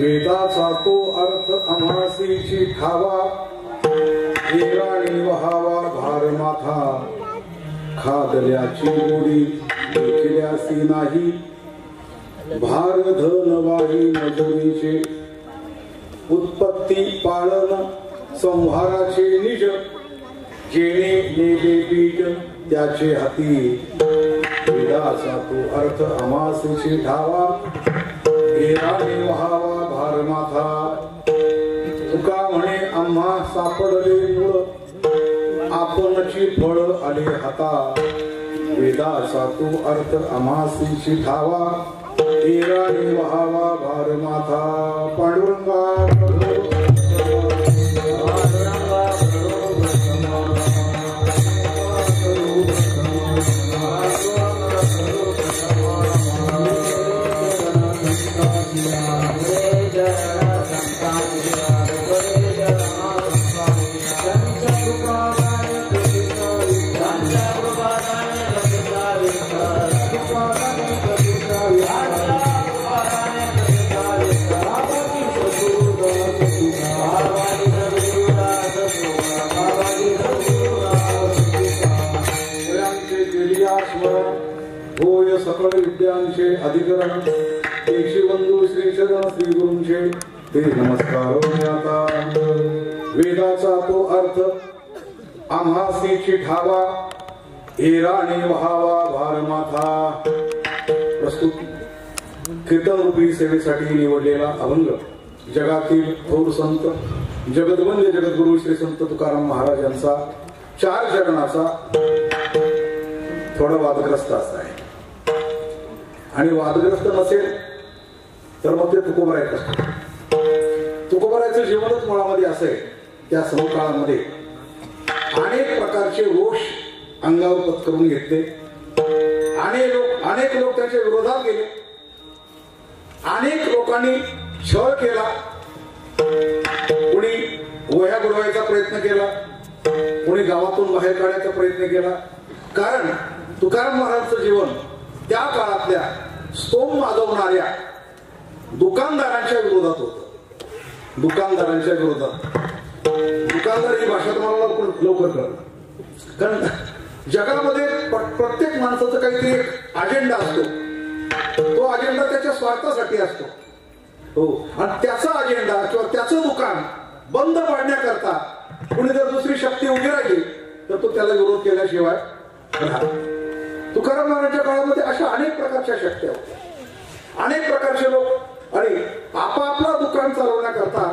वेदाचा तो अर्थ आम्हासीची ठावा हिराणी वहावा भार माथा खादल्याची गोडी देखल्यासी नाही भार धन वाही मजुरीचे उत्पत्ती पाळन संहाराचे निज जेणे नेले बीज त्याचे हाती वेदाचा तो अर्थ आम्हासीची ठावा हिराणी वहावा भार माथा तुका म्हणे आम्हा सापडले मूळ आपणची फळ आले हाता वेदाचा तो अर्थ आम्हासीची ठावा हिराणी वहावा भार माथा पांडुरंगा होय सकळ विद्यांचे अधिकरण एकशे बंधू श्री शरण श्री गुरूंचे ते नमस्कार आता वेदाचा तो अर्थ आम्हासीची ठावा हिराणी वहावा भार माथा प्रस्तुत कीर्तन रूपी सेवेसाठी निवडलेला अभंग जगातील थोर संत जगदवंद्य जगद्गुरु श्री संत तुकाराम महाराज यांचा 4 चरणाचा थोडा वादग्रस्त असा आहे आणि वादग्रस्त नसेल तर मग ते तुकोबरायचं असतं. तुकोबरायचं जीवनच मुळामध्ये असं आहे. त्या समकाळामध्ये अनेक प्रकारचे रोष अंगावर पत्करून घेतले. अनेक लोक त्याच्या विरोधात गेले. अनेक लोकांनी छळ केला. कोणी वह्या बुडवायचा प्रयत्न केला, कोणी गावातून बाहेर काढायचा प्रयत्न केला. कारण तुकाराम महाराजांचं जीवन त्या काळातल्या स्तोम माजवणाऱ्या दुकानदारांच्या विरोधात होतं. दुकानदारांच्या विरोधात. दुकानदार ही भाषा तुम्हाला लवकर कळलं. कारण जगामध्ये प्रत्येक माणसाचं काहीतरी एक अजेंडा असतो. तो अजेंडा त्याच्या स्वार्थासाठी असतो. हो, आणि त्याचा अजेंडा किंवा त्याचं दुकान बंद पाडण्याकरता कुणी जर दुसरी शक्ती उभी राहिली तर तो त्याला विरोध केल्याशिवाय तुकाराम महाराजांच्या काळामध्ये अशा अनेक प्रकारच्या शक्त्या होत्या. अनेक प्रकारचे लोक आणि आपापला दुकान चालवण्याकरता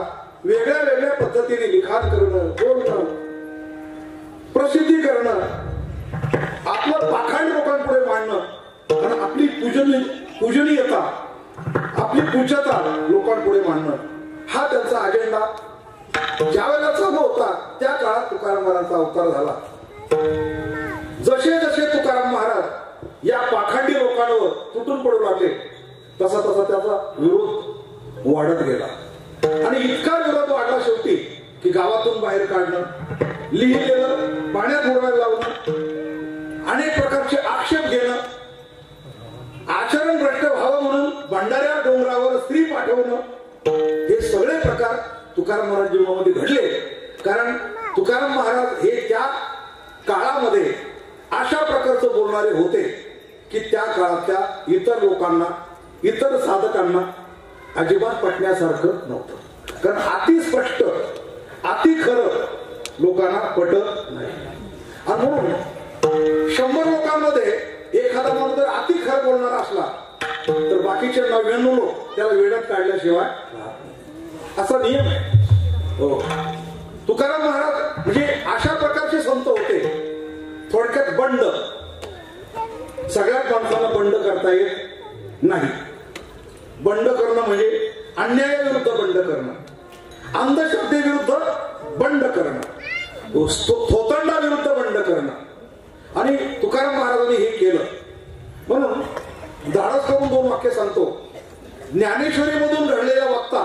वेगळ्या वेगळ्या पद्धतीने लिखाण करणं, बोलणं, प्रसिद्धी करणं, आपलं पाखंड लोकांपुढे मांडणं आणि आपली पूजनीयता, आपली पूज्यता लोकांपुढे मांडणं हा त्यांचा अजेंडा ज्या वेळेला चालू होता त्या काळात तुकाराम महाराजांचा अवतार झाला. जसे जसे तुकाराम महाराज या पाखंडी लोकांवर तुटून पडू लागले तसा तसा त्याचा विरोध वाढत गेला. आणि इतका विरोध वाढला शेवटी की गावातून बाहेर काढणं, लिहिलेलं पाण्यात बुडवायला लावणं, अनेक प्रकारचे आक्षेप घेणं, आचरण भ्रष्ट व्हावं म्हणून भंडाऱ्या डोंगरावर स्त्री पाठवणं, हे सगळे प्रकार तुकाराम महाराज जीवनामध्ये घडले. कारण तुकाराम महाराज हे त्या काळामध्ये अशा प्रकारचं बोलणारे होते की त्या काळातल्या इतर लोकांना, इतर साधकांना अजिबात पटण्यासारखं नव्हतं. कारण अति स्पष्ट, अति खरं लोकांना पटत नाही. आणि म्हणून 100 लोकांमध्ये एखादा माणूस जर अति खरं बोलणारा असला तर बाकीचे 99 लोक त्याला वेड्यात काढल्याशिवाय असा नियम आहे. हो, तुकाराम महाराज म्हणजे अशा प्रकारचे संत होते. थोडक्यात बंड, सगळ्याच माणसाला बंड करता येत नाही. बंड करणं म्हणजे अन्यायाविरुद्ध बंड करणं, अंधश्रद्धेविरुद्ध बंड करणं, थोतंडाविरुद्ध बंड करणं. आणि तुकाराम महाराजांनी हे केलं. म्हणून धाडस करून 2 वाक्य सांगतो. ज्ञानेश्वरीमधून घडलेला वक्ता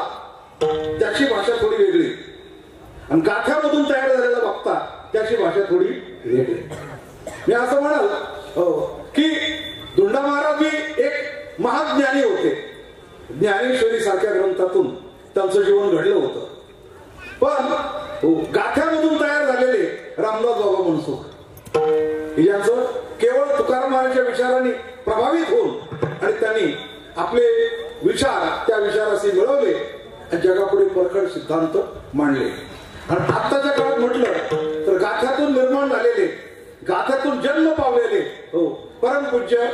त्याची भाषा थोडी वेगळी आणि गाथ्यामधून तयार झालेला वक्ता त्याची भाषा थोडी वेगळी. मी असं म्हणाल की धुंडा महाराज एक महाज्ञानी होते. ज्ञानेश्वरी सारख्या ग्रंथातून त्यांचं जीवन घडलं होतं. पण गाथ्यामधून तयार झालेले रामदास बाबा मनसुख यांचं केवळ तुकाराम महाराजांच्या विचारांनी प्रभावित होऊन आणि त्यांनी आपले विचार त्या विचाराशी मिळवले आणि जगापुढे परखड सिद्धांत मांडले. आणि आत्ताच्या काळात म्हटलं तर गाथ्यातून निर्माण झालेले, गाथ्यातून जन्म पावलेले परमपूज्य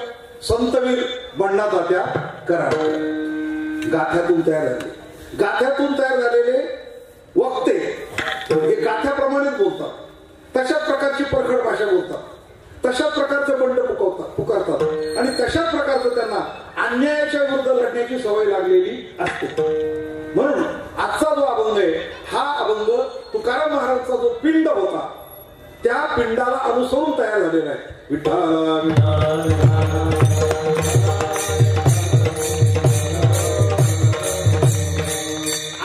संतवीर बंडा तात्या कराड गाथ्यातून तयार झाले. गाथ्यातून तयार झालेले वक्ते हे गाथ्याप्रमाणेच बोलतात, तशाच प्रकारची परखड भाषा बोलतात, तशाच प्रकारचं बंड पुकारतात आणि तशाच प्रकारचं त्यांना अन्यायाच्या विरुद्ध लढण्याची सवय लागलेली असते. म्हणून आजचा जो अभंग आहे हा अभंग तुकाराम महाराजांचा जो पिंड होता त्या पिंडाला अनुसरून तयार झालेला आहे.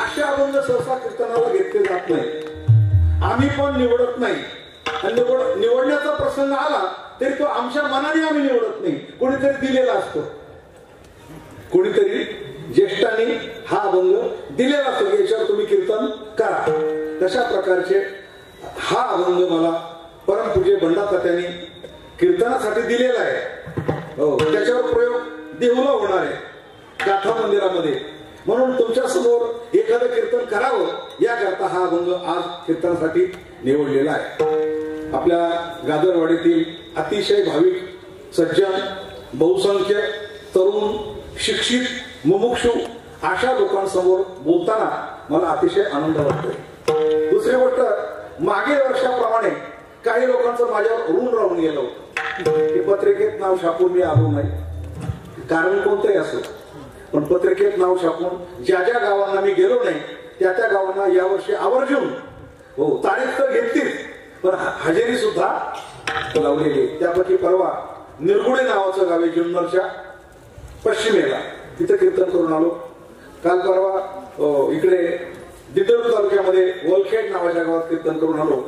असे अभंग सहसा कीर्तनाला घेतले जात नाही. आम्ही पण निवडत नाही. निवडण्याचा प्रसंग आला तरी तो आमच्या मनाने आम्ही निवडत नाही, कोणीतरी दिलेला असतो. कोणीतरी ज्येष्ठांनी हा अभंग दिलेला असतो की याच्यावर तुम्ही कीर्तन करा. तशा प्रकारचे हा अभंग मला परमपूज्य बंडा तात्यांनी कीर्तनासाठी दिलेला आहे. त्याच्यावर प्रयोग देहूला होणार आहे गाथा मंदिरामध्ये. म्हणून तुमच्या समोर एखादं कीर्तन करावं याकरता हा अभंग आज कीर्तनासाठी निवडलेला आहे. आपल्या गाजरवाडीतील अतिशय भाविक, सज्जन, बहुसंख्य तरुण, शिक्षित, मुमुक्षु अशा लोकांसमोर बोलताना मला अतिशय आनंद वाटतोय. दुसरी गोष्ट, मागील वर्षाप्रमाणे काही लोकांचं माझ्यावर ऋण राहून गेलं होतं की पत्रिकेत नाव छापून मी आलो नाही. कारण कोणतंही असो, पण पत्रिकेत नाव छापून ज्या ज्या गावांना मी गेलो नाही त्या त्या गावांना यावर्षी आवर्जून तारीख तर घेतलीच पण हजेरी सुद्धा लावलेली. त्यापैकी परवा निरगुडे नावाचं गाव आहे जुन्नरच्या पश्चिमेला, तिथं कीर्तन करून आलो. काल परवा इकडे दिंडोरी तालुक्यामध्ये वलखेड नावाच्या गावात कीर्तन करून आलो.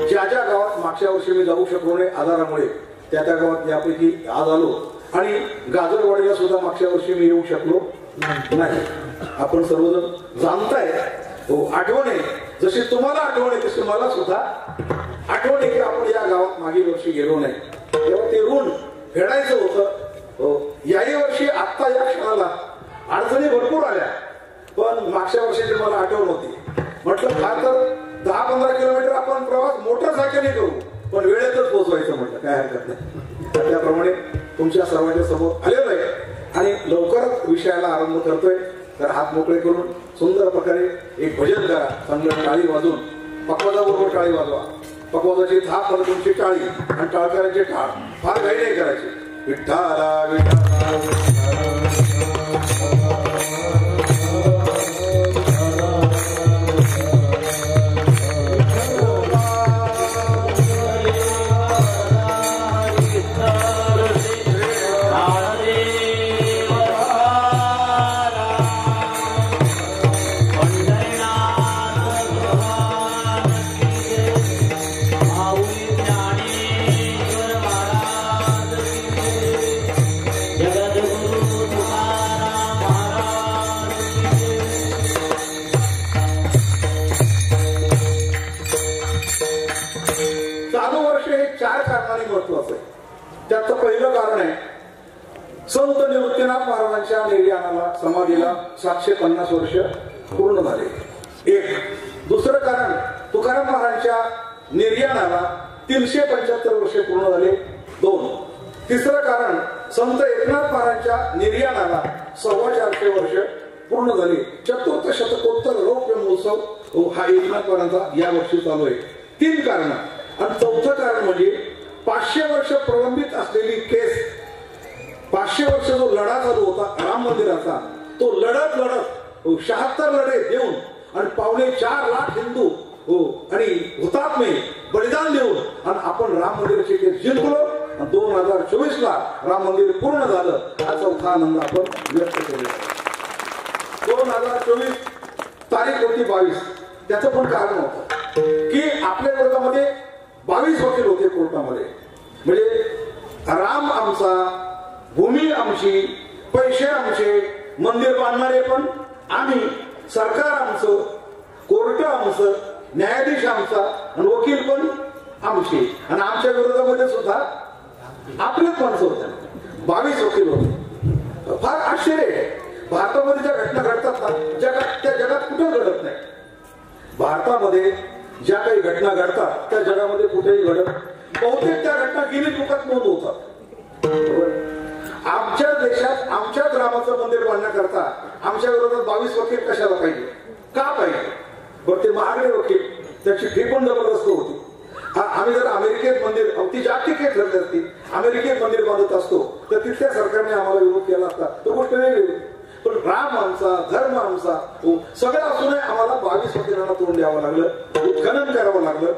ज्या ज्या गावात मागच्या वर्षी मी जाऊ शकलो नाही आधारामुळे त्या त्या गावात यापैकी आज आलो. आणि गाजरवाडीला सुद्धा मागच्या वर्षी मी येऊ शकलो नाही. आपण सर्वजण जाणताय, आठवण आहे. जशी तुम्हाला आठवण आहे तशी मला सुद्धा आठवण आहे की आपण या गावात मागील वर्षी गेलो नाही. तेव्हा ते ऋण फेडायचं होतं. याही वर्षी आत्ता या क्षणाला अडचणी भरपूर आल्या, पण मागच्या वर्षीची मला आठवण होती. म्हटलं फार तर 10-15 किलोमीटर आपण प्रवास मोटरसायकलने करू, पण वेळेतच पोहोचवायचं. म्हटलं काय हरकत नाही. त्याप्रमाणे तुमच्या सर्वांच्या समोर आलेलो आहे आणि लवकरच विषयाला आरंभ करतोय. तर हात मोकळे करून सुंदर प्रकारे एक भजन करा. चांगलं टाळी वाजून, पकवाजाबरोबर टाळी वाजवा. पकवाजाची थाप आणि तुमची टाळी आणि टाळकऱ्यांची टाळ फार घाई नाही करायची. विठ्ठला विठ्ठला त्याचं पहिलं कारण आहे संत निवृत्तीनाथ महाराजांच्या निर्याणाला समाधीला 750 वर्ष पूर्ण झाले. एक. दुसरं कारण, तुकाराम महाराजांच्या निर्याणाला 375 वर्ष पूर्ण झाले. 2. तिसरं कारण, संत एकनाथ महाराजांच्या निर्याणाला 450 वर्ष पूर्ण झाले. चतुर्थ शतकोत्तर रौप्य महोत्सव हा एकनाथ महाराजांचा या वर्षी चालू आहे. 3 कारण. आणि चौथं कारण म्हणजे 500 वर्ष प्रलंबित असलेली केस, 500 वर्ष जो लढा चालू होता राम मंदिराचा, तो लढत 76 लढे देऊन आणि 4.25 लाख हिंदू आणि हुतात्मे बलिदान देऊन आणि आपण राम मंदिराची केस जिंकलो. 2024ला राम मंदिर पूर्ण झालं. हा चौथा आनंद आपण व्यक्त केला. 2024 तारीख होती 22. त्याचं पण कारण होतं की आपल्या वर्गामध्ये 22 वकील होते कोर्टामध्ये. म्हणजे राम आमचा, भूमी आमची, पैसे आमचे, मंदिर बांधणारे पण आम्ही सरकार आमचं, कोर्ट आमचं, न्यायाधीश आमचा आणि वकील पण आमचे, आणि आमच्या विरोधामध्ये सुद्धा आपलेच माणसं होते, 22 वकील होते. फार आश्चर्य आहे. भारतामध्ये ज्या घटना घडतात ना, जगात त्या जगात कुठं घडत नाही. भारतामध्ये ज्या काही घटना घडतात त्या जगामध्ये कुठेही घडत. बहुतेक त्या घटना गिनीज बुकात नोंद होतात. आमच्या देशात आमच्याच रामाचं मंदिर बांधण्याकरता आमच्या विरोधात 22 वकील कशाला पाहिजे, का पाहिजे? बरं, ते महागडे वकील, त्याची फी पण जबरदस्त होती. आम्ही जर अमेरिकेत मंदिर, ती जागतिक ठरली असती, अमेरिकेत मंदिर बांधत असतो तर तिथल्या सरकारने आम्हाला विरोध केला असता, तो गोष्ट वेगळी होती. पण राम आमचा, धर्म आमचा, सगळं असूनही आम्हाला 22 वकिलांना तोंड द्यावं लागलं, उत्खनन करावं लागलं,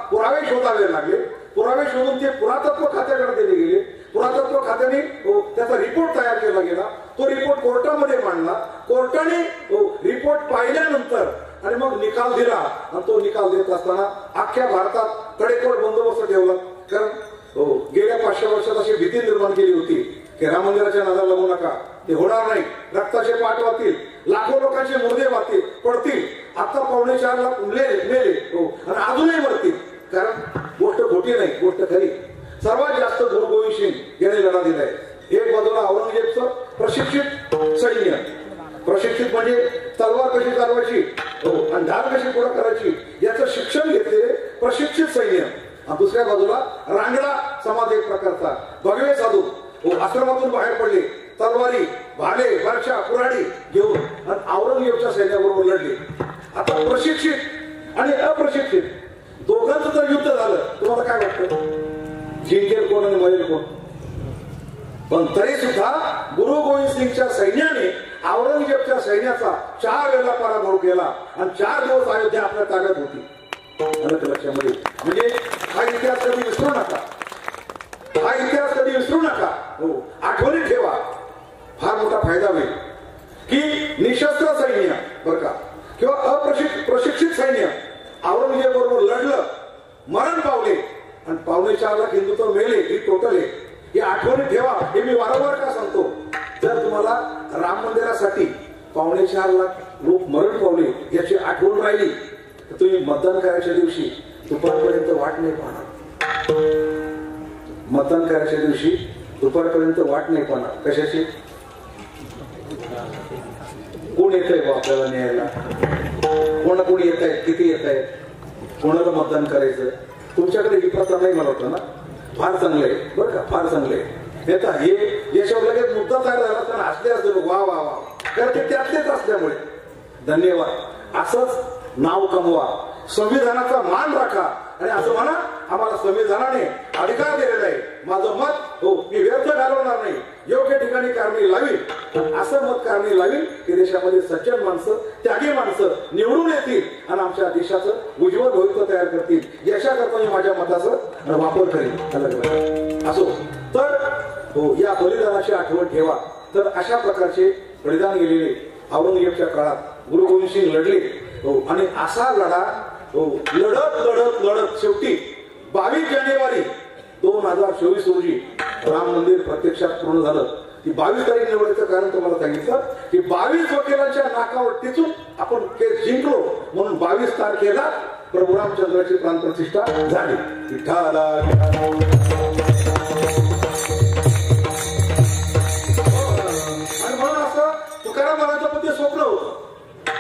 पुरावे शोधावे लागले. पुरावे शोधून ते पुरातत्व खात्याकडे दिले गेले. पुरातत्व खात्याने त्याचा रिपोर्ट तयार केला गेला. तो रिपोर्ट कोर्टामध्ये मांडला. कोर्टाने रिपोर्ट पाहिल्यानंतर आणि मग निकाल दिला. आणि तो निकाल देत असताना अख्ख्या भारतात कडेकोट बंदोबस्त ठेवला. कारण गेल्या 500 वर्षात अशी भीती निर्माण केली होती की राम मंदिराच्या नादाला लागू नका, ते होणार नाही, रक्ताचे पाठ वाहतील, लाखो लोकांचे मुर्दे वाहतील, पडतील. आता 4.25 लाख मेले आणि अजूनही मरतील. कारण गोष्ट खोटी नाही, गोष्ट खरी. सर्वात जास्त गुरु गोविंद सिंग यांनी लढा दिलाय. एक बाजूला औरंगजेबचं प्रशिक्षित सैन्य, प्रशिक्षित म्हणजे तलवार कशी चालवायची आणि धार कशी पुढे करायची याचं शिक्षण घेतलेले प्रशिक्षित सैन्य. आणि दुसऱ्या बाजूला रांगडा समाज, एक प्रकारचा भगवे साधू आश्रमातून बाहेर पडले, तलवारी, भाले, बर्छा, कुऱ्हाडी घेऊन आणि औरंगजेबच्या सैन्याबरोबर लढले. आता प्रशिक्षित आणि अप्रशिक्षित दोघांचं जर युद्ध झालं, तुम्हाला काय वाटतं, जिंकेल कोण आणि मरेल कोण? पण तरी सुद्धा गुरु गोविंद सिंगच्या सैन्याने औरंगजेबच्या सैन्याचा 4 वेळा पराभव केला आणि 4 दिवस अयोध्या आपल्या ताब्यात होती. लक्षामध्ये म्हणजे हा इतिहास कधी विसरू नका, हा इतिहास कधी विसरू नका. आठवणीत ठेवा. फार मोठा फायदा होईल की निशस्त्र सैन्य बरं का किंवा प्रशिक्षित सैन्य औरंगजेब बरोबर लढलं, मरण पावले आणि 4.25 लाख हिंदू तर मेले. ही टोटल आहे. ही आठवणीत ठेवा. हे मी वारंवार का सांगतो, जर तुम्हाला राम मंदिरासाठी 4.25 लाख लोक मरण पावले याची आठवण राहिली तर तुम्ही मतदान करायच्या दिवशी दुपारपर्यंत वाट नाही पाहणार. मतदान करायच्या दिवशी दुपारपर्यंत वाट नाही पाहणार. कशाची? कोण येतंय आपल्याला न्यायला, कोणी येत आहेत, किती येत आहेत, कोणाला मतदान करायचं. तुमच्याकडे ही प्रथा नाही मला वाटतं ना. फार चांगलं आहे बरं का, फार चांगलं आहे. येता हे याच्यावर लगेच मुद्दा तयार झाला तर हसले असते, वा वा वा, कारण ते त्यातलेच असल्यामुळे. धन्यवाद. असंच नाव कमवा, संविधानाचा मान राखा आणि असं म्हणा आम्हाला संविधानाने अधिकार दिलेला आहे. माझं मत मी व्यर्थ घालवणार नाही, योग्य ठिकाणी कारणी लावी. असं मत कारणी लावी की देशामध्ये सज्जन माणसं, त्यागी माणसं निवडून येतील आणि आमच्या देशाचं उज्ज्वल भविष्य तयार करतील. याच्याकरता मी माझ्या मताचा वापर करेन. असो तर या बलिदानाची आठवण ठेवा. तर अशा प्रकारचे बलिदान गेलेले औरंगजेबच्या काळात गुरु गोविंद सिंग लढले आणि असा लढा लढत लढत लढत शेवटी 22 जानेवारी 2024 रोजी राम मंदिर प्रत्यक्षात पूर्ण झालं. की 22 तारीख निवडायचं कारण तुम्हाला सांगितलं की 22 वकिलांच्या नाकावर टिचून आपण केस जिंकलो म्हणून 22 तारखेला प्रभू रामचंद्राची प्राणप्रतिष्ठा झाली. विठ्ठला आणि म्हणून असं तुकाराम महाराजांचं पण ते स्वप्न होतं.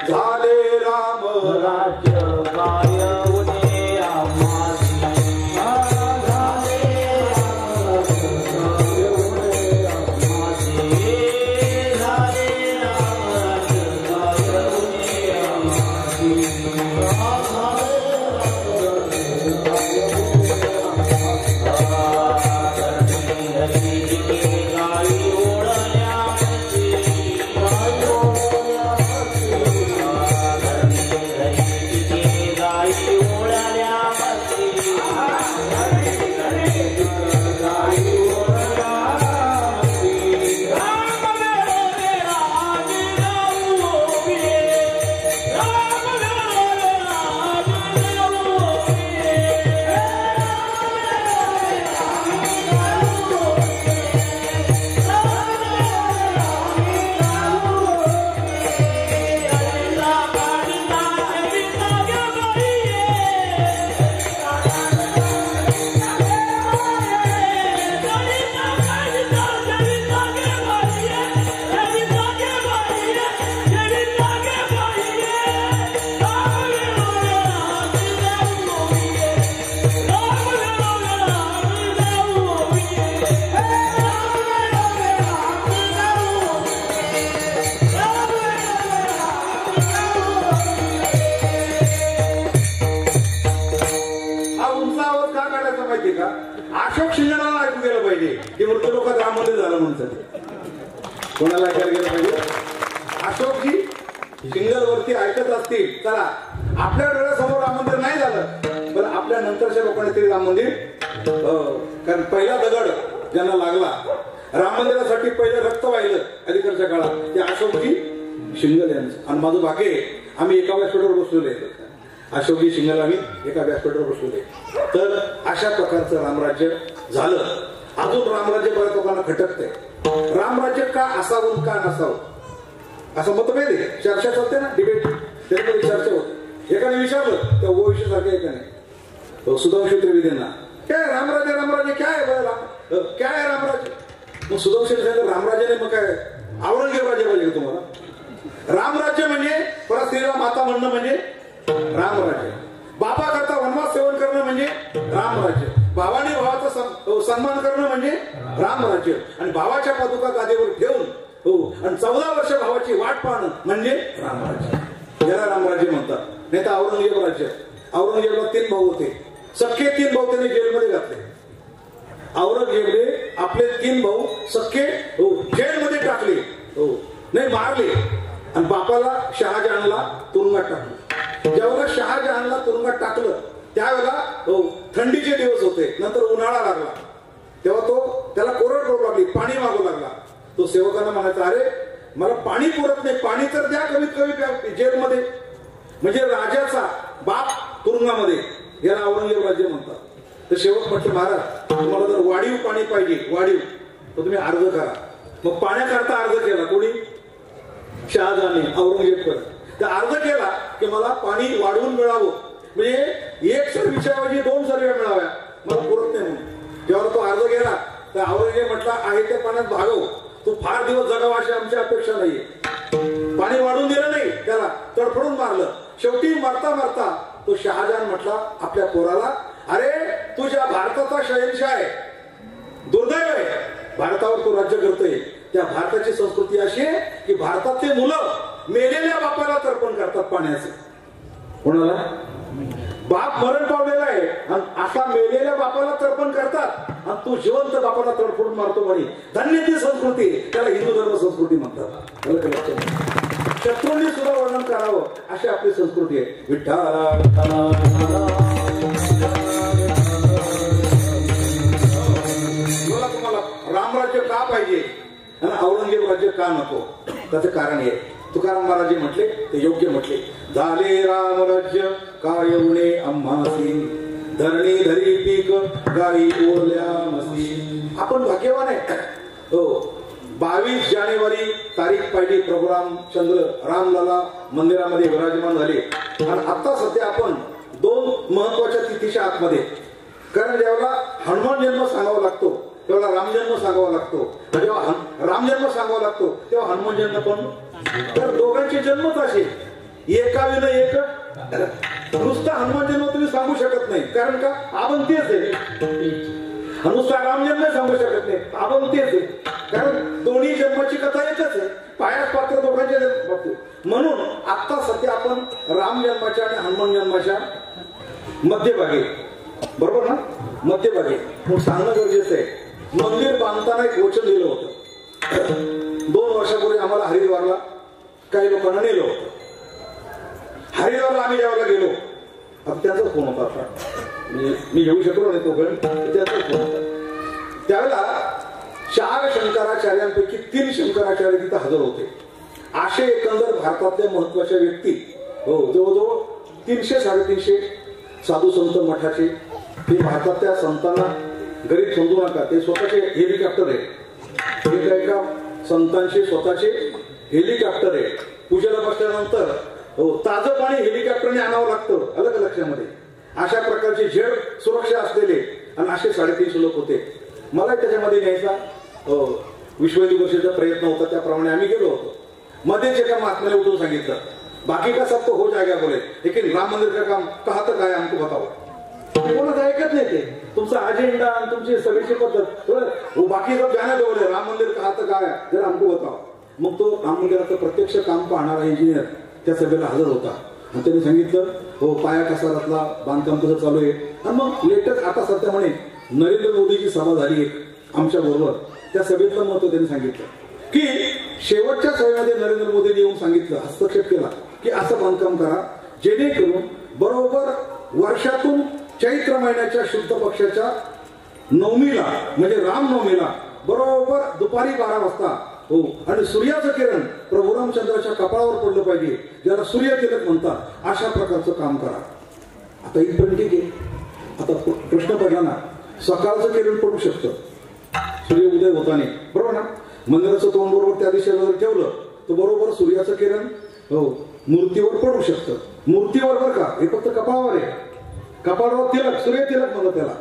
झाले राम राज्य अशोकात राम मंदिर झालं म्हणतात. कोणाला ऐकायला गेलं पाहिजे? अशोकजी सिंगल वरती ऐकत असतील, चला आपल्या डोळ्यासमोर राम मंदिर नाही झालं, पण आपल्या नंतरच्या लोकांनी तरी राम मंदिर, कारण पहिला दगड ज्यांना लागला राम मंदिरासाठी पहिलं रक्त वाहिलं अलीकडच्या काळात ते अशोकजी शिंगल यांचं. आणि माझं भाग्य आहे, आम्ही एका व्यासपीठावर बसलेलो आहे. अशोकजी शिंगल आम्ही एका व्यासपीठावर बसलेलो आहे. तर अशा प्रकारचं रामराज्य झालं. अजून रामराज्य बऱ्याच लोकांना खटकतंय. रामराज्य का असावं का नसावं असं मतभेद आहे, चर्चा चालते ना, डिबेट, त्याच्यामध्ये चर्चा होते. एकाने विचारलं त्या ओविषय सारख्या एकाने सुधांशु त्रिवेदींना, काय रामराज्य रामराज्य काय काय रामराज्य? मग सुधांशु सांगितलं रामराज्याने मग काय औरंगजेब राज्य पाहिजे तुम्हाला? रामराज्य म्हणजे परत श्रीराम माता म्हणणं म्हणजे रामराज्य. बाबा करता वनवास सेवन करणं म्हणजे रामराज्य. भावाने भावाचा सन्मान करणं म्हणजे रामराज्य. आणि भावाच्या पादुका गादीवर ठेवून आणि 14 वर्ष भावाची वाट पाहणं म्हणजे रामराज्य. याला रामराज्य म्हणतात. नाही तर औरंगजेब राज्य. औरंगजेबला 3 भाऊ होते, सख्खे 3 भाऊ त्यांनी जेलमध्ये घातले. औरंगजेबने आपले 3 भाऊ सख्खे जेलमध्ये टाकले, नाही मारले. आणि बापाला शहाजहानला तुरुंगात टाकलं. ज्यावेळेला शहाजहानला तुरुंगात टाकलं त्यावेळेला थंडीचे दिवस होते, नंतर उन्हाळा लागला. तेव्हा त्याला कोरड रोग लागली, पाणी मागू लागला. तो सेवकांना म्हणायचा, अरे मला पाणी पुरत नाही, पाणी तर द्या कमीत कमी जेलमध्ये. म्हणजे राजाचा बाप तुरुंगामध्ये, याला औरंगजेब राज्य म्हणतात. तर सेवक म्हटलं, महाराज तुम्हाला जर वाढीव पाणी पाहिजे, वाढीव, तर तुम्ही अर्ज करा. मग पाण्याकरता अर्ज केला कोणी? शहाजहानने औरंगजेबकडे. तर अर्ज केला की मला पाणी वाढवून मिळावं, म्हणजे 1 सर्व्हिसच्या ऐवजी 2 सर्व्या मिळाव्या, मला पुरत नाही म्हणून. जेव्हा तो अर्ज केला तर औरंगजेब म्हटला, आहे त्या पाण्यात भागव, तू फार दिवस जगावा अशी आमची अपेक्षा नाहीये. पाणी वाढून दिलं नाही, त्याला तडफडून मारलं. शेवटी मारता मारता तो शहाजहान म्हटला आपल्या पोराला, अरे तुझ्या भारताचा शहनशाह आहे, दुर्दैव आहे भारतावर तो राज्य करतोय. त्या भारताची संस्कृती अशी आहे की भारतातले मुलं मेलेल्या बापाला तर्पण करतात पाण्याचे. कोणाला? बाप मरण पावलेला आहे आणि असा मेलेल्या बापाला तर्पण करतात, आणि तू जिवंत बापाला तडफडून मारतो म्हणे. धन्य ती संस्कृती, त्याला हिंदू धर्म संस्कृती म्हणतात. शत्रूंनी सुद्धा वर्णन करावं अशी आपली संस्कृती आहे. मला तुम्हाला रामराज्य का पाहिजे आणि औरंगजेब राज्य का नको, त्याचं कारण आहे. तुकाराम महाराज म्हटले ते योग्य म्हटले, झाले रामराज्य काय येऊने आम्हासी, धरणी धरी पीक गाई ओरल्या मसी. आपण भाग्यवान आहे. 22 जानेवारी तारीख पाहिली, प्रभू रामचंद्र रामलला मंदिरामध्ये विराजमान झाले. आणि आता सध्या आपण 2 महत्वाच्या तिथीच्या आतमध्ये, कारण जेव्हा हनुमान जन्म सांगावा लागतो तेव्हा रामजन्म सांगावा लागतो, जेव्हा रामजन्म सांगावा लागतो तेव्हा हनुमान जन्म पण. तर दोघांचे जन्मच असे एकाविन एक. नुसता हनुमान जन्म तुम्ही सांगू शकत नाही, कारण का आपण तेच आहे. नुसता रामजन्म सांगू शकत नाही, आपण तेच आहे, कारण दोन्ही जन्माची कथा एकच आहे. पायास पात्र दोघांच्या जन्म. म्हणून आता सध्या आपण राम जन्माच्या आणि हनुमान जन्माच्या मध्यभागी, बरोबर ना, मध्यभागी मग सांगणं गरजेचं आहे. मंदिर बांधताना एक वचन दिलं होतं. 2 वर्षापूर्वी आम्हाला हरिद्वारला काही लोकांना नेलं होतं. हरिद्वारला आम्ही जेव्हा गेलो, आता त्याचाच फोन होता. मी घेऊ शकलो नाही तो गण, त्याचाच फोन होता. त्यावेळेला 4 शंकराचार्यांपैकी 3 शंकराचार्य तिथे हजर होते. असे एकंदर भारतातल्या महत्वाच्या व्यक्ती जवळजवळ 300-350 साधू संत मठाचे. ते भारतातल्या संतांना गरीब समजू नका, ते स्वतःचे हेलिकॉप्टर आहे. एका संतांचे स्वतःचे हेलिकॉप्टर आहे. पूजेला बसल्यानंतर ताजं पाणी हेलिकॉप्टरने आणावं लागतं, अलग लक्षामध्ये. अशा प्रकारचे झेड सुरक्षा असलेले आणि असे 350 लोक होते. मला त्याच्यामध्ये न्यायचा विश्व हिंदू परिषदेचा प्रयत्न होता, त्याप्रमाणे आम्ही गेलो होतो. मध्येच एका महात्म्याने उठून सांगितलं, बाकी का सब तो हो जाएगा बोले, लेकिन राम मंदिर का काम कहा तक आहे आमको बताओ. कोणाचं ऐकत नाही ते, तुमचा अजेंडा आणि तुमची सगळीची पद्धत, बाकी सब जाने दो बोले, राम मंदिर कहा तक आहे जरा आमको बताओ. मग तो राम मंदिराचं प्रत्यक्ष काम पाहणारा इंजिनियर त्या सभेला हजर होता आणि त्यांनी सांगितलं, हो पाया कसा रचला, बांधकाम कसं चालू आहे. आणि मग लेटेस्ट आता सध्या म्हणे नरेंद्र मोदीची सभा झाली एक आमच्या बरोबर, त्या सभेतलं महत्व त्यांनी सांगितलं की शेवटच्या सभेमध्ये नरेंद्र मोदींनी येऊन सांगितलं, हस्तक्षेप केला की असं बांधकाम करा जेणेकरून बरोबर वर्षातून चैत्र महिन्याच्या शुद्ध पक्षाच्या नवमीला म्हणजे रामनवमीला बरोबर दुपारी 12 वाजता हो आणि सूर्याचं किरण प्रभू रामचंद्राच्या कपाळावर पडलं पाहिजे, ज्याला सूर्यतिलक म्हणतात, अशा प्रकारचं काम करा. आता इथपर्यंत ठीक आहे. आता प्रश्न पडला ना, सकाळचं किरण पडू शकतं सूर्य उदय होताना, बरोबर ना. मंदिराचं तोंड बरोबर त्या दिशेला जर ठेवलं तर बरोबर सूर्याचं किरण हो मूर्तीवर पडू शकतं. मूर्तीवर बरं का, हे फक्त कपाळावर आहे, कपाळावर तिलक, सूर्यतिलक म्हणतात त्याला.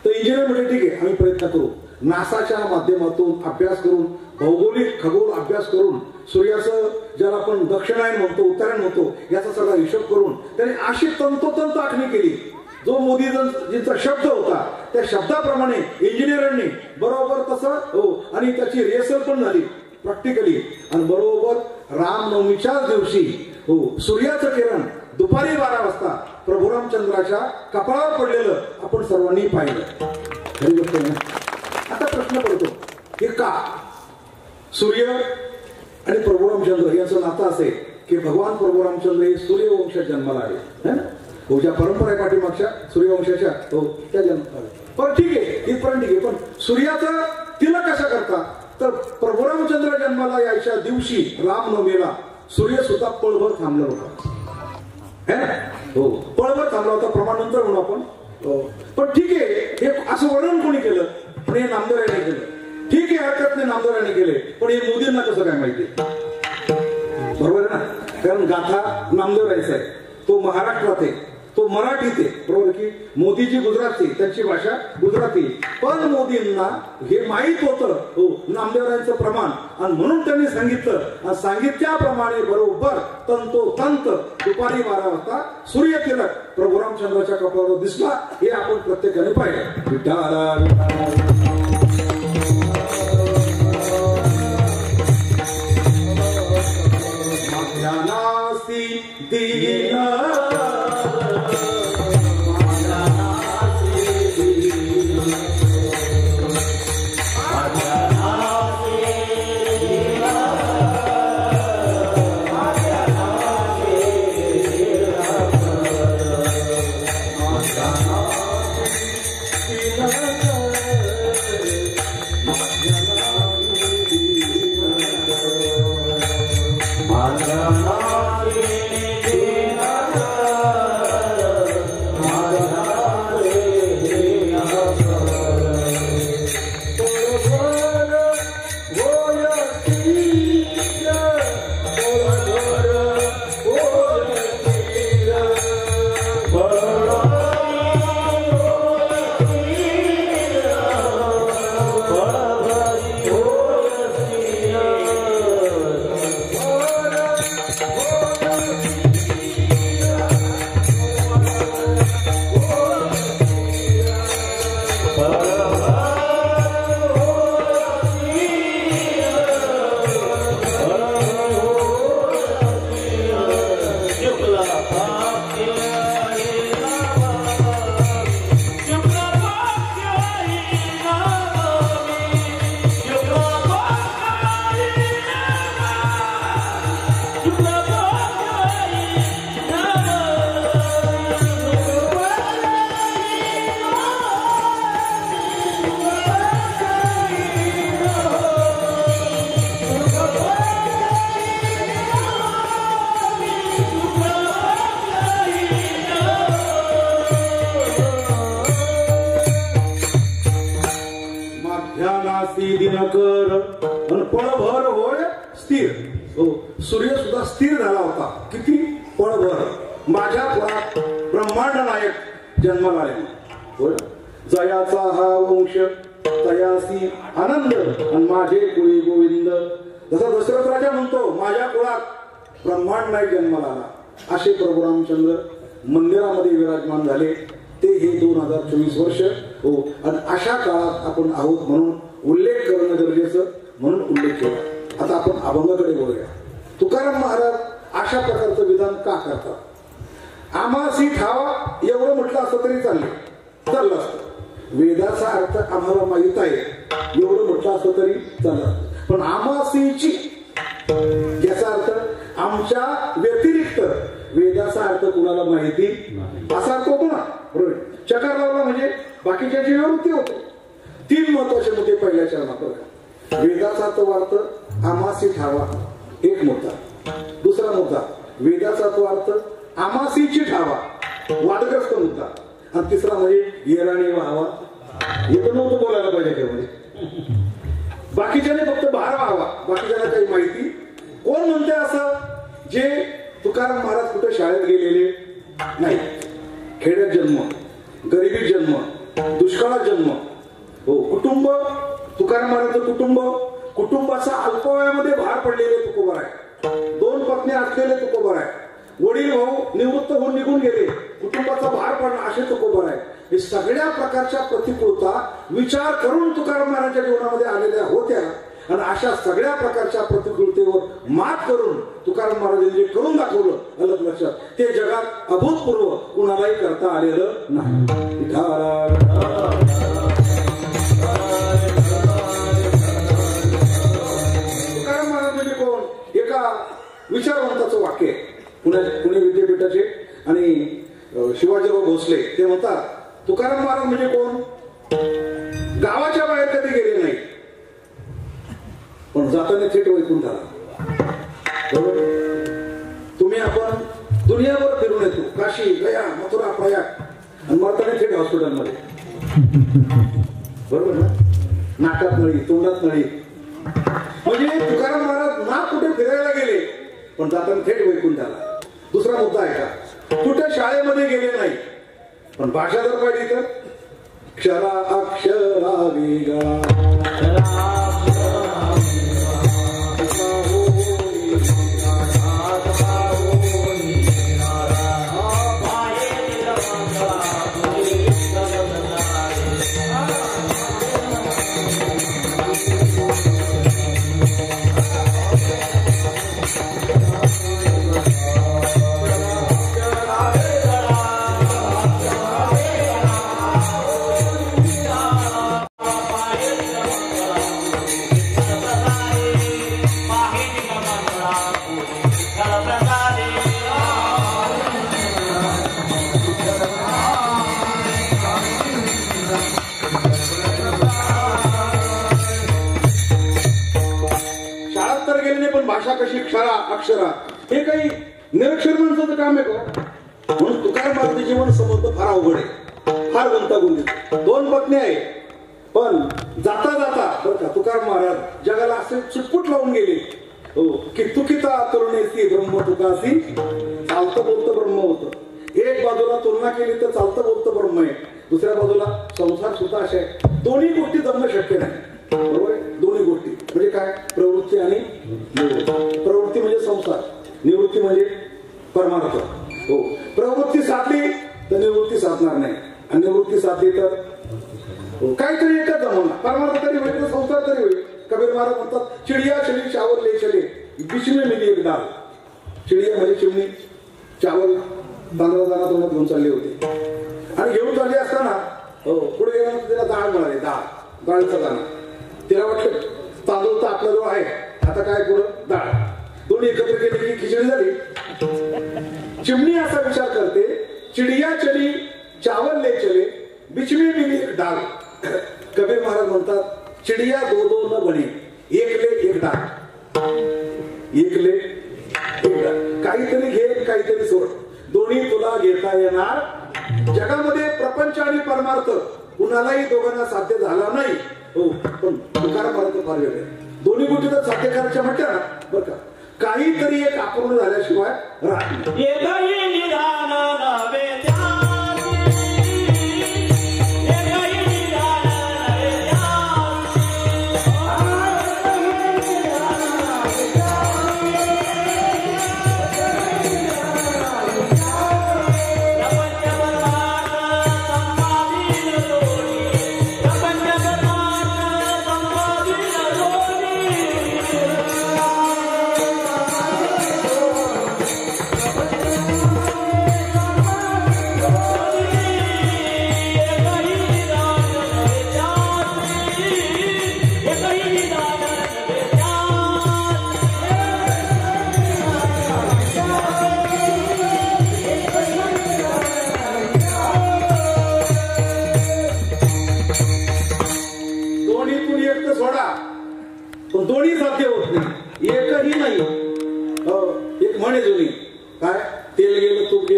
तर इंजिनियर म्हणजे ठीक आहे, आम्ही प्रयत्न करू. नासाच्या माध्यमातून अभ्यास करून, भौगोलिक खगोल अभ्यास करून, सूर्याचं ज्याला आपण दक्षिणायन म्हणतो, उत्तरायण म्हणतो, याचा सगळा हिशोब करून त्यांनी अशी तंतोतंत आखणी केली. जो मोदीजींचा शब्द होता त्या शब्दाप्रमाणे इंजिनियरांनी बरोबर तसं हो आणि त्याची रिहर्सल पण झाली प्रॅक्टिकली. आणि बरोबर रामनवमीच्याच दिवशी हो सूर्याचं किरण दुपारी 12 वाजता प्रभू रामचंद्राच्या कपाळावर पडलेलं आपण सर्वांनी पाहिलं. खरी गोष्ट आहे ना. आता प्रश्न पडतो की का सूर्य आणि प्रभू रामचंद्र यांचं नातं असे की भगवान प्रभू रामचंद्र हे सूर्यवंशात जन्माला आले, हो ज्या परंपरा आहे पाठीमागच्या सूर्यवंशाच्या हो त्या जन्माला आले. पण ठीक आहे, इथपर्यंत ठीक आहे. पण सूर्याचं तिलक कसं करता, तर प्रभू रामचंद्र जन्माला यायच्या दिवशी रामनवमीला सूर्य सुद्धा पळभर थांबला होता, है ना. हो पळभर थांबला होता. प्रमाण नंतर म्हणू आपण. पण ठीक आहे, हे असं वर्णन कोणी केलं, पण हे नामदेवरायाने केलं. ठीक आहे, हरकत नाही, नामदेवरायाने केले. पण हे मोदींना कसं काय माहिती, बरोबर आहे ना. कारण गाथा नामदेवरायचा आहे, तो महाराष्ट्रात आहे, तो मराठीत आहे, बरोबर की. मोदीजी गुजराती, त्यांची भाषा गुजराती. पण मोदींना हे माहीत होतं हो नामदेवरायांचं प्रमाण, आणि म्हणून त्यांनी सांगितलं. आणि सांगितल्याप्रमाणे बरोबर तंतोतंत दुपारी 12 वाजता सूर्यतिलक प्रभू रामचंद्राच्या कपाळावर दिसला. हे आपण प्रत्येकाने पाहिलं. विठाला पळभर होय स्थिर. सूर्य सुद्धा स्थिर झाला होता. किती पळभर. माझ्या पुरात ब्रह्मांड नायक जन्माला आले. जयाचा हा वंश तयासी आनंद आणि माझे कुळी गोविंद. जसा दशरथ राजा म्हणतो माझ्या कुळात ब्रह्मांड नायक जन्माला आला, असे प्रभू रामचंद्र मंदिरामध्ये विराजमान झाले. ते हे 2024 वर्ष हो. आणि अशा काळात आपण आहोत म्हणून उल्लेख करणं गरजेचं, म्हणून उल्लेख केला. आता आपण अभंगाकडे बोलूया. तुकाराम महाराज अशा प्रकारचं विधान का करतात. आम्हासी ठावा एवढं म्हटलं असतं तरी चाललं असतं. वेदाचा अर्थ आम्हाला माहित आहे, एवढं म्हटलं असतं तरी चालत. पण आमासीची याचा अर्थ आमच्या व्यतिरिक्त, वेदाचा अर्थ कुणाला माहिती असा अर्थ होतो ना. बरोबर. चकार लावला म्हणजे बाकीच्या जी निवृत्ती होते. 3 महत्वाचे मुद्दे पहिल्या चरणात. वेदाचा तो अर्थ आमासी ठावा, एक मुद्दा. दुसरा मुद्दा वेदाचा तो अर्थ आमासीची ठावा, वादग्रस्त मुद्दा. आणि तिसरा म्हणजे येराने व्हावा. हे पण नव्हतं बोलायला पाहिजे त्यामध्ये. बाकीच्याने फक्त भार व्हावा, बाकीच्याला काही माहिती. कोण म्हणते असं? जे तुकाराम महाराज कुठे शाळेत गेलेले नाही, खेड्यात जन्म, गरिबीत जन्म, दुष्काळात जन्म. हो, कुटुंब, तुकाराम महाराजचं कुटुंब, कुटुंबाचा अल्पवयामध्ये भार पडलेले तुकोबर आहे. 2 पत्नी असलेले तुकोबर आहे. वडील भाऊ निवृत्त होऊन निघून गेले, कुटुंबाचा भार पडला असे तुकोबर आहे. हे सगळ्या प्रकारच्या प्रतिकूलता विचार करून तुकाराम महाराजांच्या जीवनामध्ये आलेल्या होत्या. आणि अशा सगळ्या प्रकारच्या प्रतिकूलतेवर मात करून तुकाराम महाराजांनी जे करून दाखवलं अलग लक्षात, ते जगात अभूतपूर्व कुणालाही करता आलेलं नाही. तुकाराम महाराज म्हणजे कोण? एका विचारवंताचं वाक्य आहे, पुणे विद्यापीठाचे आणि शिवाजीराव भोसले. ते म्हणतात तुकाराम महाराज म्हणजे कोण? गावाच्या बाहेर कधी गेले नाही, पण जाताना थेट वैकुंठाला. बरोबर. तुम्ही आपण दुनियाभर फिरून येतो, काशी, गया, मथुरा, प्रयाग, आणि मरताना थेट हॉस्पिटलमध्ये. बरोबर ना. नाकात नळी, तोंडात नळी. म्हणजे तुकाराम महाराज ना कुठे फिरायला गेले, पण जाताना थेट वैकुंठाला. दुसरा मुद्दा आहे का? कुठे शाळेमध्ये गेले नाही, पण भाषा जर पाहिली तर क्षरा अक्षरा वेगळा. भाषा कशी, क्षरा अक्षरा, हे काही निरक्षर माणसाचं काम आहे का? म्हणून तुकाराम महाराज जीवन समजतं फार अवघड आहे, फार गुंतागुंतीत. 2 पत्नी आहे, पण जाता जाता बरं का तुकाराम महाराज जगाला असे चुटपुट लावून गेले. हो, की तुकिता तरुणेसी ब्रह्म तुकासी, चालतं बोलतं ब्रह्म होतं. एक बाजूला तुलना केली तर चालतं बोलतं ब्रह्म आहे, दुसऱ्या बाजूला संसार सुद्धा असे आहे. दोन्ही गोष्टी जमणं शक्य नाही. बरोबर. दोन्ही गोष्टी म्हणजे काय? प्रवृत्ती आणि निवृत्ती. प्रवृत्ती म्हणजे संसार, निवृत्ती म्हणजे परमार्थ. हो, प्रवृत्ती साधली तर निवृत्ती साधणार नाही, आणि निवृत्ती साधली तर काहीतरी एकच जमवणार. परमार्थ तरी होईल, संसार तरी होईल. कबीर महाराज म्हणतात चिडिया चली चावल ले चले, बीच में मिली एक दाल. चिडिया म्हणजे चिमणी, चावल 15 जणांना तोंडात घेऊन चालले होते. आणि घेऊन चालले असताना पुढे गेल्यानंतर त्याला डाळ मिळाली, डाळचं दाणं. तिला वाटलं तांदूळ तर आपल्याजवळ आहे, आता काय पुढं डाळ. दोन्ही एकत्र केले की खिचडी झाली. चिमणी असा विचार करते, चिडिया चली चावल ले चले, बीच में मिली एक डाळ. कबीर महाराज म्हणतात चिडिया 2-2 न बने, एक ले एक डाळ. एक ले एक डाळ. काहीतरी घे, काहीतरी सोड, दोन्ही तुला घेता येणार. जगामध्ये प्रपंच आणि परमार्थ कुणालाही दोघांना साध्य झाला नाही. हो, पण तुकाराम महाराज फार वेगळे. दोन्ही गोष्टी तर साध्य करायच्या म्हटल्या ना, बरं का, काहीतरी एक अपूर्ण झाल्याशिवाय राहत नाही.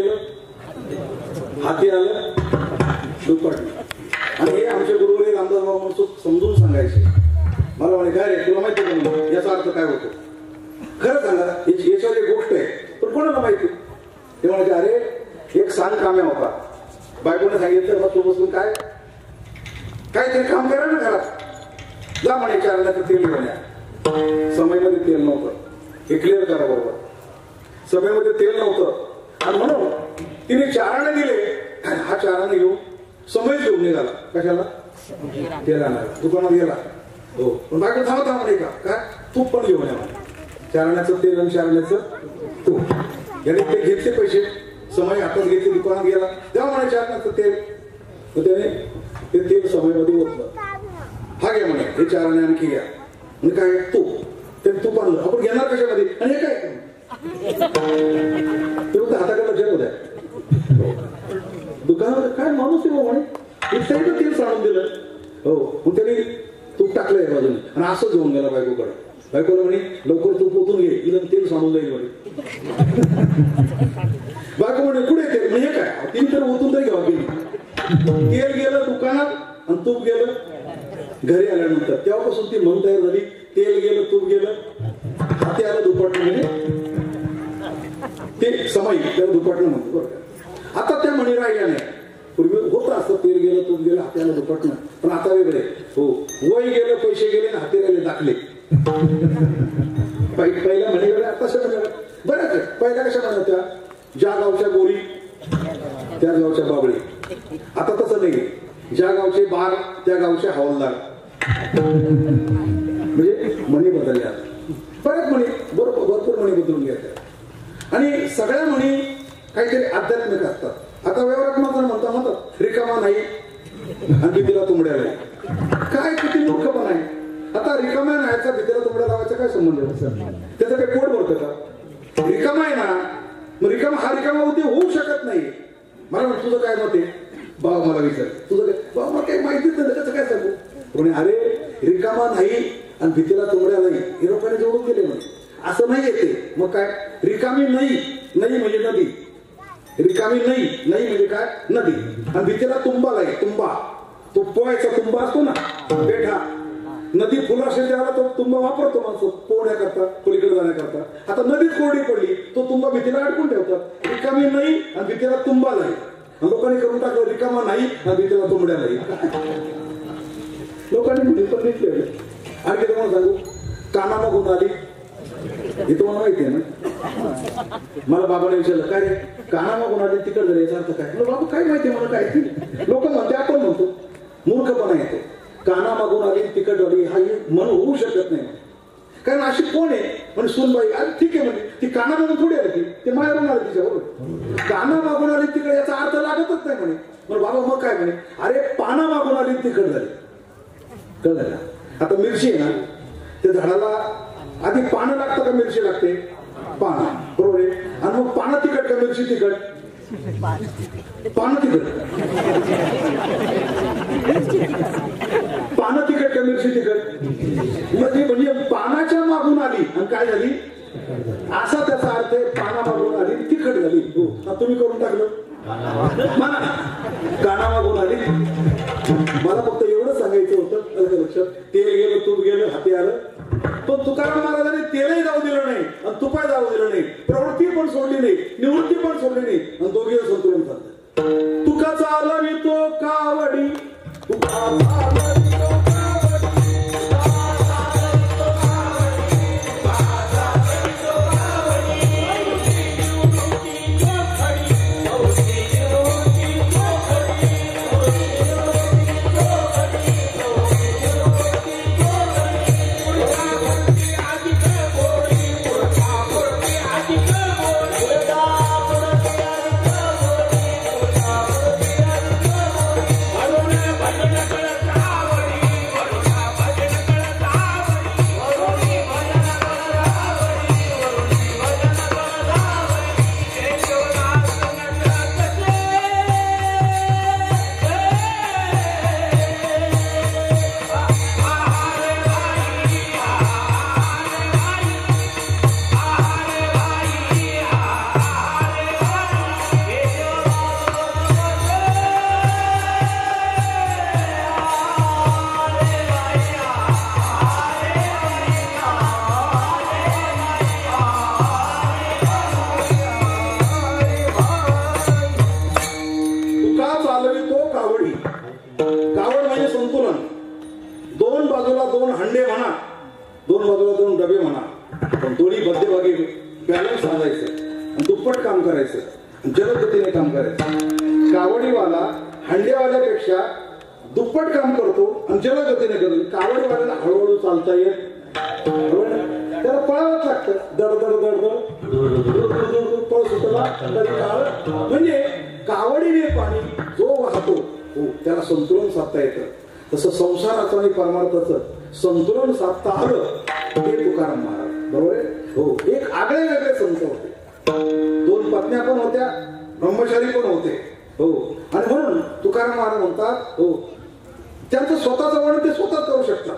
गेलं हाती आलं दुप्पट. आणि हे आमचे गुरुवारी रामदास बाबा म्हणून समजून सांगायचे. मला म्हणे काय रे तुला माहिती का म्हणून याचा अर्थ काय होतो खरं सांगा याच्यावर एक गोष्ट आहे पण कोणाला माहिती. ते म्हणायचे अरे एक सांग काम्या होता बायकोने सांगितलं मग तू बसून काय काहीतरी काम करा ना घरात जा म्हणे चारण्याचं तेल घेऊन या. समयमध्ये तेल नव्हतं हे क्लिअर करा बरोबर. समयमध्ये तेल नव्हतं आणि म्हणून तिने चाराने दिले आणि हा चाराने घेऊन समय घेऊन निघाला. कशाला तेल आणायला दुकानात गेला. हो पण बायको थांबत नाही का काय तूप पण घेऊन या चारण्याचं तेल आणि चारण्याचं तूप. याने ते घेतले पैसे समय हातात घेतले दुकानात गेला तेव्हा म्हणे चारण्याचं तेल. त्याने ते तेल समयमध्ये ओतलं. हा घ्या म्हणे हे चाराने आणखी घ्या म्हणजे काय तूप ते तूप आणलं आपण घेणार कशामध्ये आणि हे काय ते फक्त हाताकडे लक्षात होत्या. दुकानात काय माणूस आहे म्हणे एक तेल सांडून दिलं. हो मग त्याने तूप टाकलं या बाजूने आणि असं घेऊन गेला बायकोकडे. बायकोला म्हणे लवकर तूप ओतून घे इथं तेल सांडून जाईल म्हणे. बायको म्हणे कुठे तेल म्हणजे काय तिने तर ओतून तरी घ्यावा गेली. तेल गेलं दुकानात आणि तूप गेलं घरी आल्यानंतर. तेव्हापासून ती म्हण तयार झाली तेल गेलं तूप गेलं हाती आलं दुपटणं म्हणजे ते समय त्याला दुपटणं म्हणतो बरं का. आता त्या म्हणी राहिल्या नाही. पूर्वी होतं असं तेल गेलं तूप गेलं हाती आलं दुपटणं पण आता वेगळे. हो वय गेलं पैसे गेले ना हाती राहिले दाखले. पहिल्या म्हणी वेगळ्या आता कशा म्हणल्या बरं काय पहिल्या कशा म्हणल्या त्या ज्या गावच्या गोरी त्या गावच्या बाबळी. आता तसं नाही ज्या गावचे बार त्या गावचे हवालदार म्हणजे म्हणी बदलल्या. बऱ्याच म्हणी भरपूर म्हणी बदलून घ्यायच्या आणि सगळ्या म्हणी काहीतरी आध्यात्मिक असतात. आता व्यवहारात मात्र म्हणतात रिकामा नाही आणि भीतीला तुंबड्या नाही. काय किती मूर्खपणा आहे. आता रिकाम्या नाहीचा भीतीला तुंबड्या लावायचा काय संबंध त्याचं काही पोट भरतं का. रिकामा आहे ना मग रिकामा हा रिकामा उद्योग होऊ शकत नाही. मला म्हण तुझं काय मत आहे बाबा मला विचार तुझं काय बाबा मला काही माहितीच नाही त्याचं काय सांगू. म्हणे अरे रिकामा नाही आणि भीतीला तुंबड्या नाही हे लोकांनी जोडून गेले म्हणे. असं नाही येते मग काय रिकामी नाही नाही म्हणजे नदी. रिकामी नाही नाही म्हणजे काय नदी आणि भीतीला तुंबा नाही तुंबा तो पोहायचा तुंबा असतो ना बेठा नदी फुला असेल त्याला तो तुंबा वापरतो माणसं पोहण्याकरता पलीकडे जाण्याकरता. आता नदीत कोरडी पडली तो तुंबा भीतीला अडकून ठेवतात. रिकामी नाही आणि भीतीला तुंबा नाही. लोकांनी करून टाकलं रिकामा नाही आणि भीतीला तुंबड्या नाही. लोकांनी म्हणून पण लिहिलेलं. आणखी तुम्हाला सांगू काना मागून आली हे तुम्हाला माहिती आहे ना. मला बाबाने विचारलं काय रे काना मागून आली तिकड झाली याचा अर्थ काय. बाबा काय माहिती मला काय लोक म्हणते आपण म्हणतो मूर्खपणा येतो. काना मागून आली तिकड झाली हा मन होऊ शकत नाही कारण अशी कोण आहे म्हणजे सुनबाई अरे ठीक आहे म्हणजे ती काना मागून थोडी आली ते मायावरून आली तिच्याबरोबर. काना मागून आली तिकडे याचा अर्थ लागतच नाही म्हणे. मग बाबा मग काय म्हणे अरे पाना मागून आली तिकड झाली कळलं. आता मिरची आहे ना त्या झाडाला आधी पानं लागतं का मिरची लागते पानं बरोबर आहे. आणि मग पानं तिखट का मिरची तिखट पानं तिखट पानं तिखट का मिरची तिखट म्हणजे पानाच्या मागून आली आणि काय झाली असा त्याचा अर्थ आहे. पाना मागून आली तिखट झाली. तुम्ही करून टाकलं काना मागून आली. मला फक्त एवढं सांगायचं होतं लक्षात तेल गेलं तूप गेलं हाती आलं. पण तुकाराम महाराजांनी तेलही जाऊ दिलं नाही आणि तुपाही जाऊ दिलं नाही. प्रवृत्ती पण सोडली नाही निवृत्ती पण सोडली नाही आणि दोघे संतुलन साधलं. तुकाचा आला तो कावडी जलदगतीने काम करायचं. कावडीवाला हंडेवाल्यापेक्षा दुप्पट काम करतो आणि जलदगतीने करतो. कावडीवाल्याला हळूहळू चालता येत, त्याला पळावंच लागतं. दडदड दडदड पळ सुटला तरी काळ. म्हणजे कावडीने पाणी जो वाहतो हो त्याला संतुलन साधता येतं. तसं संसाराचं आणि परमार्थाचं संतुलन साधता आलं हे तुकाराम महाराज. बरोबर आहे हो. एक आगळे वेगळे संत होते. 2 पत्न्या पण होत्या, ब्रह्मचारी पण होते हो. आणि म्हणून तुकाराम महाराज म्हणतात हो त्यांचं स्वतःचं वर्णन ते स्वतःच करू शकतात.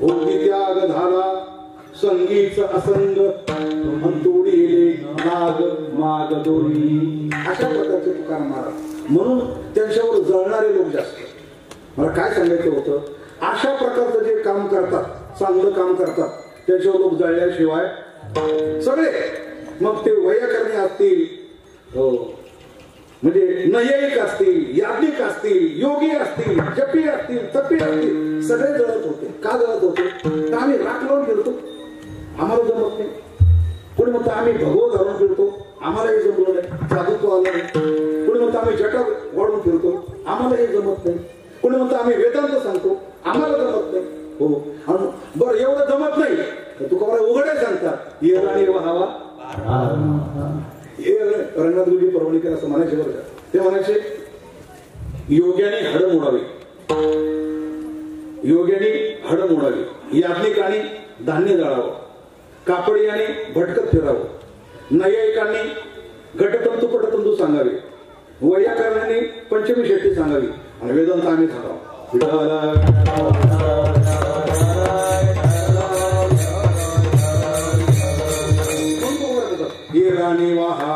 भोगी त्याग झाला संगीच असंग तोडीले नाग माग दोरी. अशा प्रकारचे तुकाराम महाराज. म्हणून त्यांच्यावर जळणारे लोक जास्त. मला काय सांगायचं होतं, अशा प्रकारचं जे काम करतात, चांगलं काम करतात, त्याच्यावर लोक जळल्याशिवाय सगळे मग ते वैयाकरणी असतील हो म्हणजे नैयायिक असतील, याज्ञिक असतील, योगी असतील, जपी असतील, तपी असतील, सगळे जळत होते. का जळत होते? तर आम्ही राख लावून फिरतो, आम्हाला जमत नाही. कोणी म्हणतं आम्ही भगवत धरून फिरतो, आम्हालाही जमलं नाही, साधुत्व आलं नाही. कोणी म्हणतं आम्ही जटा वाढून फिरतो, आम्हालाही जमत नाही. कोणी म्हणतं आम्ही वेदांत सांगतो, आम्हाला जमत नाही हो. आणि बरं एवढं जमत नाही तर तुका मला उघडे सांगतात येर आणि व्हावा. रंगनाथ गुरुजी परवणीकर असं म्हणायचे बरं का. ते म्हणायचे योग्याने हाडं मोडावी, योग्याने हाडं मोडावी, याज्ञिकाने धान्य जाळावं, कापडियाने भटकत फिरावं, नैयायिकांनी घटतंतू पटतंतू सांगावे, वैयाकरणाने पंचमी शेती सांगावी आणि वेदांत आम्ही सांगावं. राणी वाहा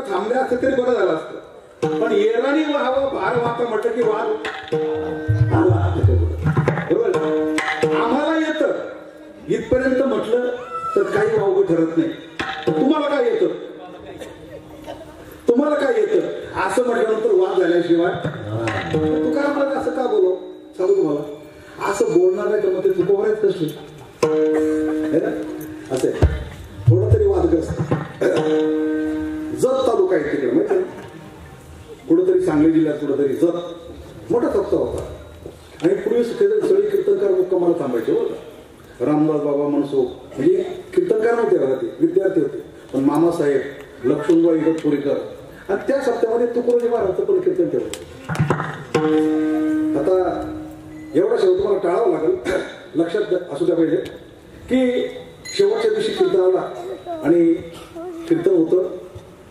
थांबले असते तरी बरं झालं असतं. पण येराणी व्हावं भार वाहता म्हटलं की वाद बरोबर. आम्हाला येतं इथपर्यंत म्हटलं तर काही वावगं ठरत नाही. तुम्हाला काय येतं, तुम्हाला काय येतं असं म्हटल्यानंतर वाद झाल्याशिवाय तू काय मला असं का बोलव सांगू तुम्हाला. असं बोलणार नाही तर मग ते चुकवायच कशी असे थोडं तरी वादग्रस्त. जत तालुका आहे तिकडे माहिती आहे, कुठंतरी सांगली जिल्ह्यात कुठंतरी जत मोठा तप्ता होता. आणि पूर्वी सगळे कीर्तनकार मुक्कामाला थांबायचे होता. रामदास बाबा मनसुख म्हणजे कीर्तनकार नव्हते बघा, ते विद्यार्थी होते. पण मामासाहेब लक्ष्मणबाई इगतपुरीकर आणि त्या सप्त्यामध्ये तुकोजी महाराजचं पण कीर्तन ठेवलं. आता एवढा शेवट तुम्हाला टाळावं लागेल, लक्षात असू द्या पाहिजे की शेवटच्या दिवशी कीर्तन आला आणि कीर्तन होतं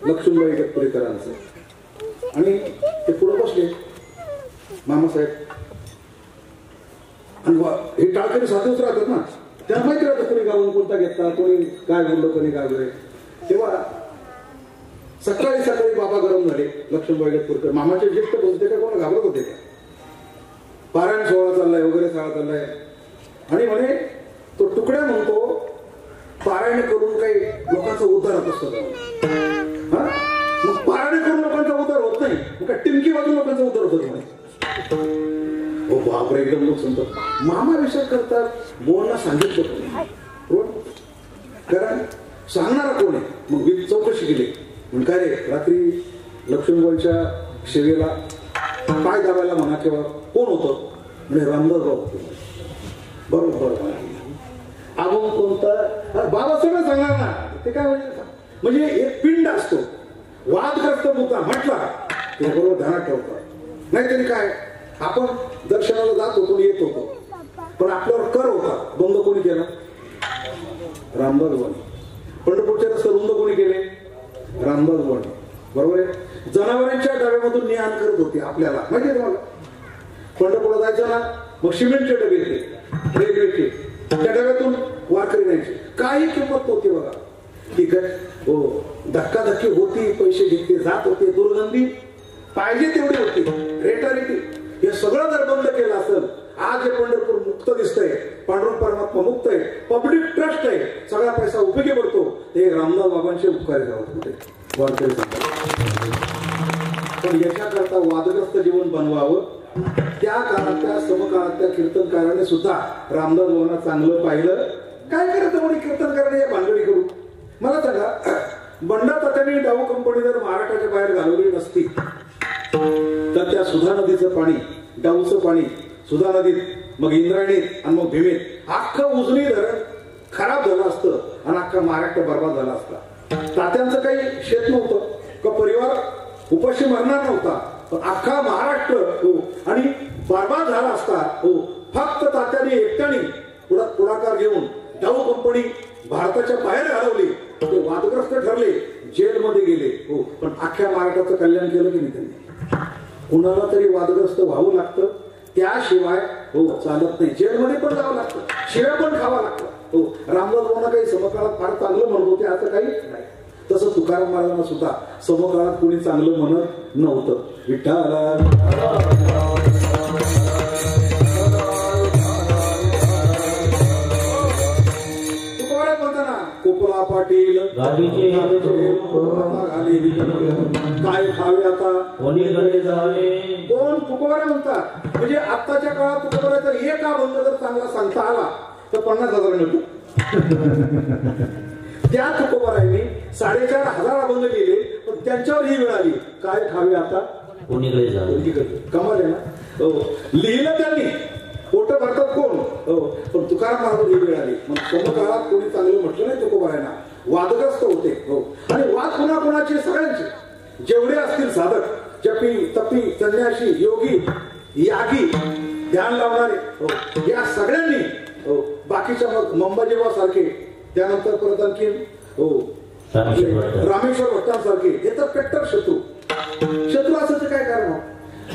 लक्ष्मणबाई इगतपुरीकरांचं. आणि ते पुढे बसले मामासाहेब आणि हे टाळकरी साधूच राहतात ना, त्यांना माहिती राहतं कोणी गावून कोणता घेतला, कोणी काय बोललो, कोणी काय बोलले. तेव्हा सकाळी सकाळी बाबा गरम झाले. लक्ष्मणबाई इगतपुरीकर मामाचे ज्येष्ठ बोलते का कोणा घाबरत होते का, पारायण सोहळा चाललाय वगैरे सगळा चाललाय. आणि म्हणे तो तुकड्या म्हणतो पारायण करून काही लोकांचा उद्धार होत असतो. मग पारायण करून लोकांचा उद्धार होत नाही, मग टिमकी वाजून लोकांचा उद्धार होत म्हणे. हो बापरे, एकदम लोक सांगतात मामा विचार करतात बोलणं सांगितलं कारण सांगणारा कोण आहे. मग मी चौकशी केली, म्हणजे काय रे रात्री लक्ष्मणबाईच्या सेवेला पाय दाबायला म्हणा किंवा कोण होतं म्हणजे रामदास बाबा होते. बरोबर अभंग कोणता बाबा सगळं सांगणार ना, ते काय म्हणजे एक पिंड असतो, वादग्रस्त मुद्दा म्हटला ते बरोबर ध्यानात ठेवतात. नाहीतरी काय आपण दर्शनाला जात होतो येत होतो, पण आपल्यावर कर होता, बंद कोणी केला. रामदास वाणी. पंढरपूरचे रस्ते रुंद कोणी केले? रामदास वाणी. बरोबर आहे. जनावरांच्या डब्यामधून ने आण करत होते आपल्याला, माहिती आहे तुम्हाला. पंढरपूरला जायचं ना, मग सिमेंटचे डबे येते रेल्वेचे, त्या डब्यातून वारकरी न्यायचे. काही किंमत नव्हती बघा. ठीक आहे, हो, धक्काधक्की होती, पैसे घेतले जात होते, दुर्गंधी पाहिजे तेवढी होती, रेटारेटी. हे सगळं जर बंद केलं असेल, आज हे पंढरपूर मुक्त दिसतंय, पांडुरंग परमात्मा मुक्त आहे, पब्लिक ट्रस्ट आहे, सगळा पैसा उपयोगी पडतो, ते रामदास बाबांचे उपकारी जावत होते वारकरी संघ. पण याच्याकरता वादग्रस्त जीवन बनवावं. त्या काळातल्या समकाळातल्या कीर्तनकाराने सुद्धा रामदास बाबांना चांगलं पाहिलं. काय करायचं म्हणे कीर्तनकाराने या भानगडी करू? मला सांगा, बंडा तात्यांनी डाऊ कंपनी जर महाराष्ट्राच्या बाहेर घालवली नसती तर त्या सुधा नदीचं पाणी, डाऊचं पाणी सुधा नदीत, मग इंद्रायणीत आणि मग भीमेत अख्खं उजनी धरण खराब झालं असतं आणि अख्खा महाराष्ट्र बर्बाद झाला असता. तात्यांचं काही शेत नव्हतं का परिवार उपाशी मरणार नव्हता, पण अख्खा महाराष्ट्र हो आणि बर्बाद झाला असता हो. फक्त तात्यांनी एकट्याने पुढाकार घेऊन डाऊ कंपनी भारताच्या बाहेर घालवली, ते वादग्रस्त ठरले, जेलमध्ये गेले हो. पण अख्ख्या महाराष्ट्राचं कल्याण केलं की नाही त्यांनी? कुणाला तरी वादग्रस्त व्हावं लागतं, त्याशिवाय हो चालत नाही. जेलमध्ये पण जावं लागतं, शिव्या पण खावं लागतं हो. रामदास बाबांना काही समकाळात फार चांगलं म्हणत होते असं काही नाही. तसं तुकाराम महाराजांना सुद्धा समकाळात कोणी चांगलं म्हणत नव्हतं. विठ्ठला कोपला पाटील काय खावे आता कोण तुकोबारे म्हणतात. म्हणजे आत्ताच्या काळात तुकोबाऱ्याचा एक अभंग जर चांगला सांगता आला तर 50,000 मिळतो. त्या तुकोबारांनी 4,500 अभंग लिहिले, पण त्यांच्यावर ही वेळ आली काय खावे आता कमाल आहे ना. लिहिलं त्यांनी, पोट भरतात कोण हो, पण तुकाराम महाराज ही वेळ आली. मग समकाळात कोणी चांगलं म्हटलं नाही तुकोबारांना, वादग्रस्त होते हो. आणि वाद कोणाकोणाचे? सगळ्यांचे, जेवढे असतील साधक, जपी तपी संन्यासी योगी यागी ध्यान लावणारे हो, या सगळ्यांनी हो. बाकीच्या मग मंबाजीबा सारखे, त्यानंतर परत आणखी हो रामेश्वर भट्टांसारखे, हे तर कट्टर शत्रू असायचं काय कारण?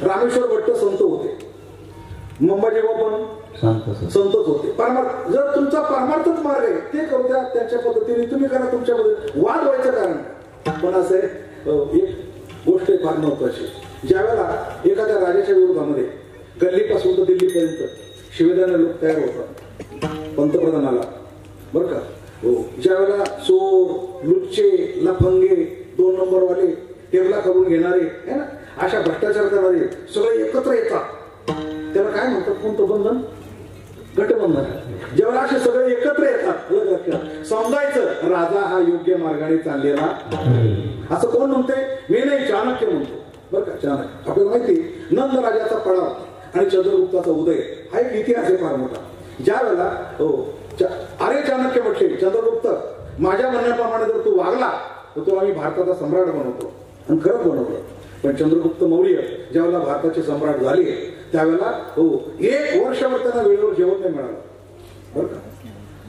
रामेश्वर भट्ट संत होते, मंबाजीबा पण संतच होते. परमार्थ, जर तुमचा परमार्थच मार्ग आहे ते करू द्या त्यांच्या पद्धतीने, तुम्ही करा तुमच्या पद्धतीने, वाद व्हायचं कारण. पण असं आहे, एक गोष्ट आहे फार महत्वाची. ज्यावेळेला एखाद्या राजाच्या विरोधामध्ये गल्लीपासून तर दिल्लीपर्यंत शिवेदाने लोक तयार होतात पंतप्रधानाला, बरं का हो. ज्यावेळेला चोर, लुच्चे, लफंगे, 2 नंबरवाले, टेबला करून घेणारे है ना, अशा भ्रष्टाचार करणारे सगळे एकत्र येतात, त्याला काय म्हणतात? कोणतं बंधन? गटबंधन. जेव्हा असे सगळे एकत्र येतात, लक्षात समजायचं राजा हा योग्य मार्गाने चाललेला असं कोण म्हणते? मी नाही, चाणक्य म्हणतो, बरं का. चाणक्य आपल्याला माहिती, नंद राजाचा पडाव आणि चंद्रगुप्ताचा उदय हा एक इतिहास आहे फार मोठा. ज्या वेळेला हो अरे चाणक्य म्हटले, चंद्रगुप्त माझ्या म्हणण्याप्रमाणे जर तू वागला तर तुला आम्ही भारताचा सम्राट बनवतो, आणि खरंच बनवलं. पण चंद्रगुप्त मौर्य ज्यावेळेला भारताचे सम्राट झाले त्यावेळेला हो 1 वर्षभर त्यांना वेळेवर जेवण नाही मिळालं, बरं का.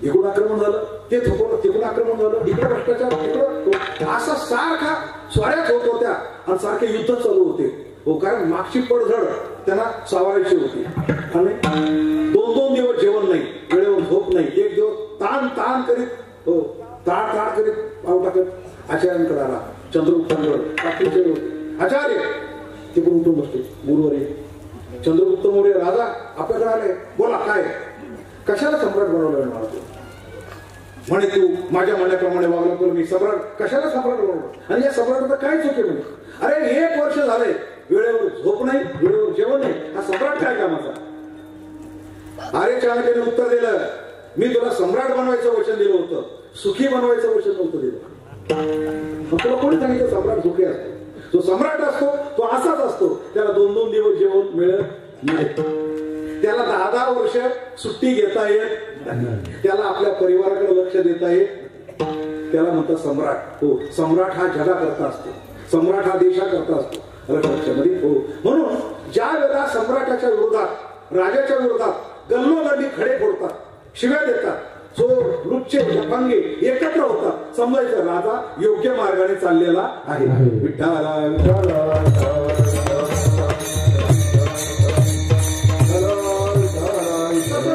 इकडून आक्रमण झालं, ते थोपवलं, तिकडून आक्रमण झालं, इकडे भ्रष्टाचार, तिकडं, असा सारखा स्वाऱ्याच होत होत्या आणि सारखे युद्ध चालू होते हो. कारण मागची पडझड त्यांना सावायची होती. आणि 2-2 दिवस जेवण नाही, वेळेवर झोप नाही, एक दिवस ताण करीत हो, ताण करीत पाव टाकत आचार्यांकडे आला, चंद्रगुप्तांकडे होते. आचार्य तिकडून उठून बसतो, गुरुवारी चंद्रगुप्त मौर्य राजा आपल्याकडे आले, बोला काय, कशाला सम्राट बनवलं मला तू? म्हणे तू माझ्या म्हणण्याप्रमाणे वागला तर मी सम्राट, कशाला सम्राट बनवलं? आणि या सम्राटाचं काय चुके? म्हणे अरे 1 वर्ष झाले, वेळेवर झोप नाही, वेळेवर जेवण नाही, हा सम्राट काय कामाचा? अरे चाणक्याने उत्तर दिलं, मी तुला सम्राट बनवायचं वचन दिलं होतं, सुखी बनवायचं वचन नव्हतं दिलं. मग तुला कोणी सांगितलं सम्राट सुखी असतो? जो सम्राट असतो तो असाच असतो, त्याला 2-2 दिवस जेवण मिळत नाही, त्याला 10-10 वर्ष सुट्टी घेता येत, त्याला आपल्या परिवाराकडे लक्ष देता येत, त्याला म्हणतात सम्राट हो. सम्राट हा जगाकरता असतो, सम्राट हा देशाकरता असतो, लक्षामध्ये हो. म्हणून ज्या वेळेला सम्राटाच्या विरोधात, राजाच्या विरोधात गल्लोगल्ली खडे फोडतात, शिव्या देतात, चोर लुच्चे लफंगे एकत्र होतात, समजायचं राजा योग्य मार्गाने चाललेला आहे. विठ्ठला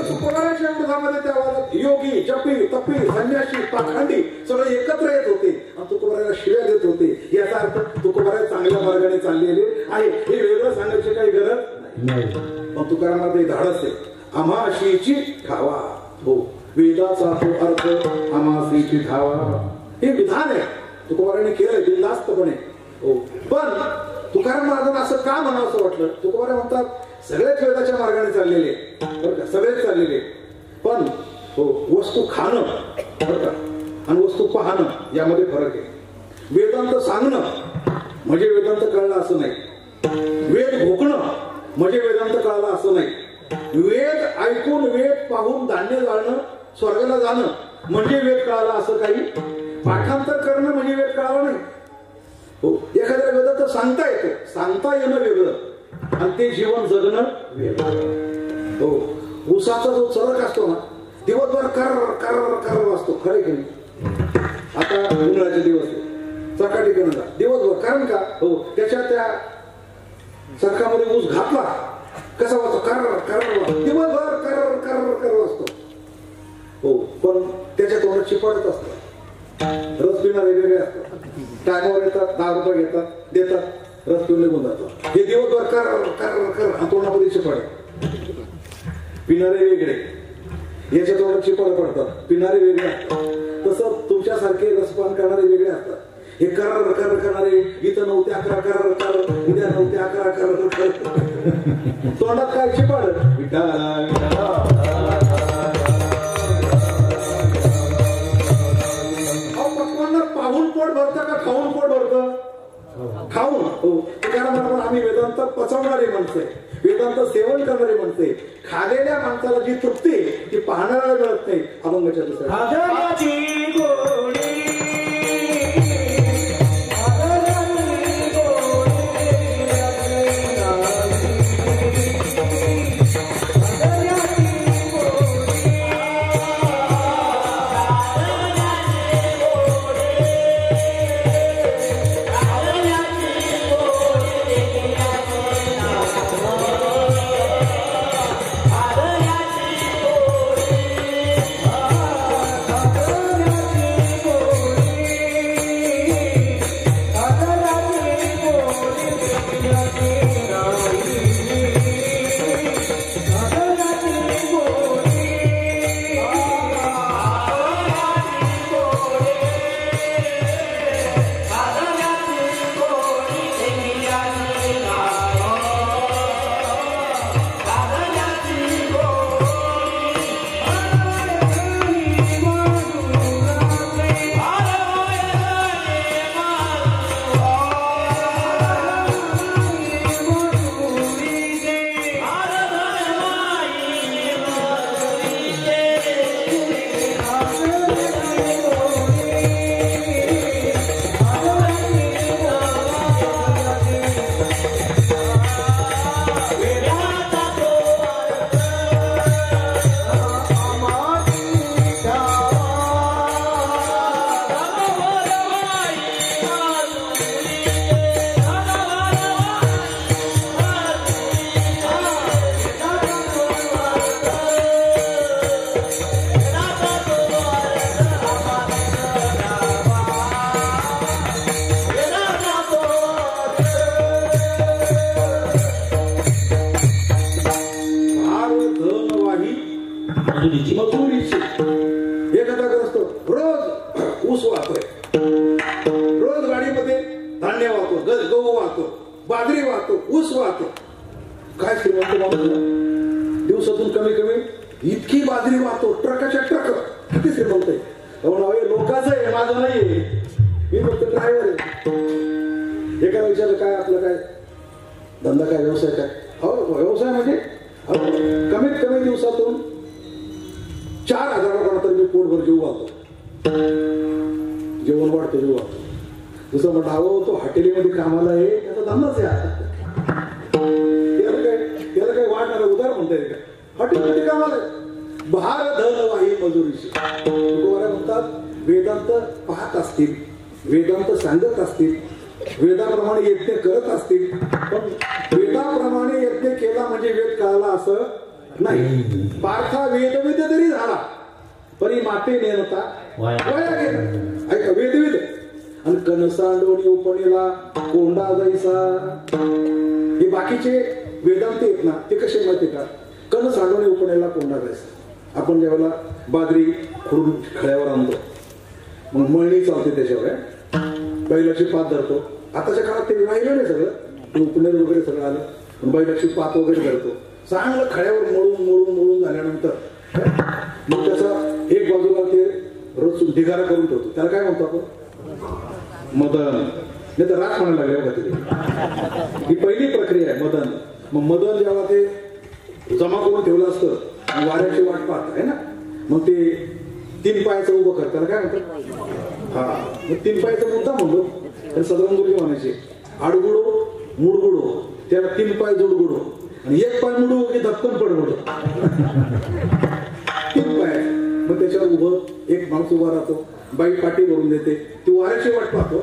तुकोबाराच्या विरोधामध्ये त्या योगी जपी तपी संन्यासी पाखंडी सगळे एकत्र येत होते आणि तुकोबाराला शिव्या देत होते. याचा अर्थ तुकोबारा चांगल्या मार्गाने चाललेले आहे हे वेगळं सांगायची काही गरज नाही. पण तुकारामामध्ये धाडस आहे. आमाशीची ठावा, हो वेदाचा तो अर्थ आमाशीची ठावा हे विधान आहे तुकोबाराने केलं बिनधास्तपणे. हो पण तुकाराम महाराजांना असं का म्हणावं असं वाटलं? तुकोबारा म्हणतात सगळेच वेदाच्या मार्गाने चाललेले बरं का, सगळेच चाललेले, पण हो वस्तू खाणं बरं का आणि वस्तू पाहणं यामध्ये फरक आहे. वेदांत सांगणं म्हणजे वेदांत कळलं असं नाही, वेद भोगणं म्हणजे वेदांत कळला असं नाही. वेद ऐकून वेद पाहून धान्य जाणं स्वर्गाला जाणं म्हणजे वेद कळाला असं काही, पाठांतर करणं म्हणजे वेद कळाला नाही. हो एखाद्या वेदांत सांगता येतं, सांगता येणं वेगळं आणि ते जीवन जगणं वेगळं. हो ऊसाचा जो चरक असतो ना दिवसभर कर कर कर वाजतो, खरे की आता उन्हाळ्याचे दिवस चकाटी करणं दिवसभर, कारण का हो त्याच्या त्या चरकामध्ये ऊस घातला कसा वाजतो कर कर दिवसभर कर कर कर वाजतो. हो पण त्याच्या तोंडात चिपळत असतं. रस पिणारे वेगळे असतात, टायमावर येतात 10 रुपये घेतात देतात रस पिऊन निघून जातात. हे दिवसभर कर कर कर आणि तोंडामध्ये चिपळ. पिणारे वेगळे, याच्या तोंडात चिपळ पडतात, पिणारे वेगळे असतात. तसं तुमच्यासारखे रसपान करणारे वेगळे असतात. हे कर कर करणारे इथं 9 ते 11 कर कर उद्या 9 ते 11 कर कर तोंडात काय चिपळ. पाहून पोट भरतं का खाऊन पोट भरतं? खाऊन. हो कारण आम्ही वेदांत पचवणारे माणसं आहे, वेदांत सेवन करणारे माणसं आहे. खालेल्या माणसाला जी तृप्ती ती पाहणाऱ्याला मिळत नाही. अभंगाच्या दुसऱ्या मजुरीची एखादा असतो रोज ऊस वाहतोय, रोज गाडीमध्ये धान्य वाहतो, गहू वाहतो, बाजरी वाहतो, ऊस वाहतो. काय श्रीमंत माणूस दिवसातून कमी कमी इतकी बाजरी वाहतो, ट्रकाच्या ट्रक. किती श्रीमंत आहे. लोकांचं आहे, माझं नाहीये, मी फक्त ड्रायव्हर आहे. एका विचारलं काय आपलं काय धंदा काय व्यवसाय काय? हो व्यवसाय म्हणजे कमीत कमी दिवसातून 4,000 लोकांना तरी मी पोटभर जेवू घालतो, जेवण वाढतो जेवू घालतो. दुसरं म्हणतो अहो तो हॉटेलीमध्ये कामाला आहे, त्याचा धंदाच आहे. त्याला काय वाढणार उदाहरण म्हणता येईल का? हॉटेलमध्ये कामाला आहे, भार धन वाही मजुरीशी. तुकोबाराय म्हणतात वेदांत पाहत असतील, वेदांत सांगत असतील, वेदाप्रमाणे यज्ञ करत असतील, पण वेदाप्रमाणे यज्ञ केला म्हणजे वेद कळाला असं नाही. पार्था वेदविद जरी झाला परी माते नेनता वया गेला. ऐका वेदविद आणि कनसांडोनी उपणीला कोंडा जायचा. हे बाकीचे वेदांत आहेत ना ते कसे माहिती का? कनसांडोनी उपणीला कोंडा जायचा. आपण ज्यावेळेला बाजरी खुडून खळ्यावर आणतो मग मळणी चालते त्याच्यावर, बैलाची पात धरतो. आताच्या काळात ते राहिलं नाही सगळं, उपनेर वगैरे सगळं आलं, पण बैलाची पात वगैरे धरतो. चांगलं खळ्यावर मळून मळून मळून झाल्यानंतर मग त्याचा एक बाजूला ते रोज ढिगारा करून ठेवतो. त्याला काय म्हणतो आपण? मदन, नाही तर राख म्हणायला लागले बघा तिथे. ही पहिली प्रक्रिया आहे मदन. मग मदन जेव्हा ते जमा करून ठेवलं असतं वाऱ्याची वाट पाहत आहे ना, मग ते 3 पायाचं उभं कर, त्याला काय म्हणतात? हा, मग 3 पायाचा मुद्दा म्हणतो तर सदरंगुरी म्हणायचे. आडगुडो मुडगुडो, त्याला 3 पाय जोडगुडो आणि 1 पाय मुडू की धक्कन पडगुडो. 3 पाय. मग त्याच्यावर उभं एक माणूस उभा राहतो, बाई पाठी भरून देते, ती वाऱ्याची वाट पाहतो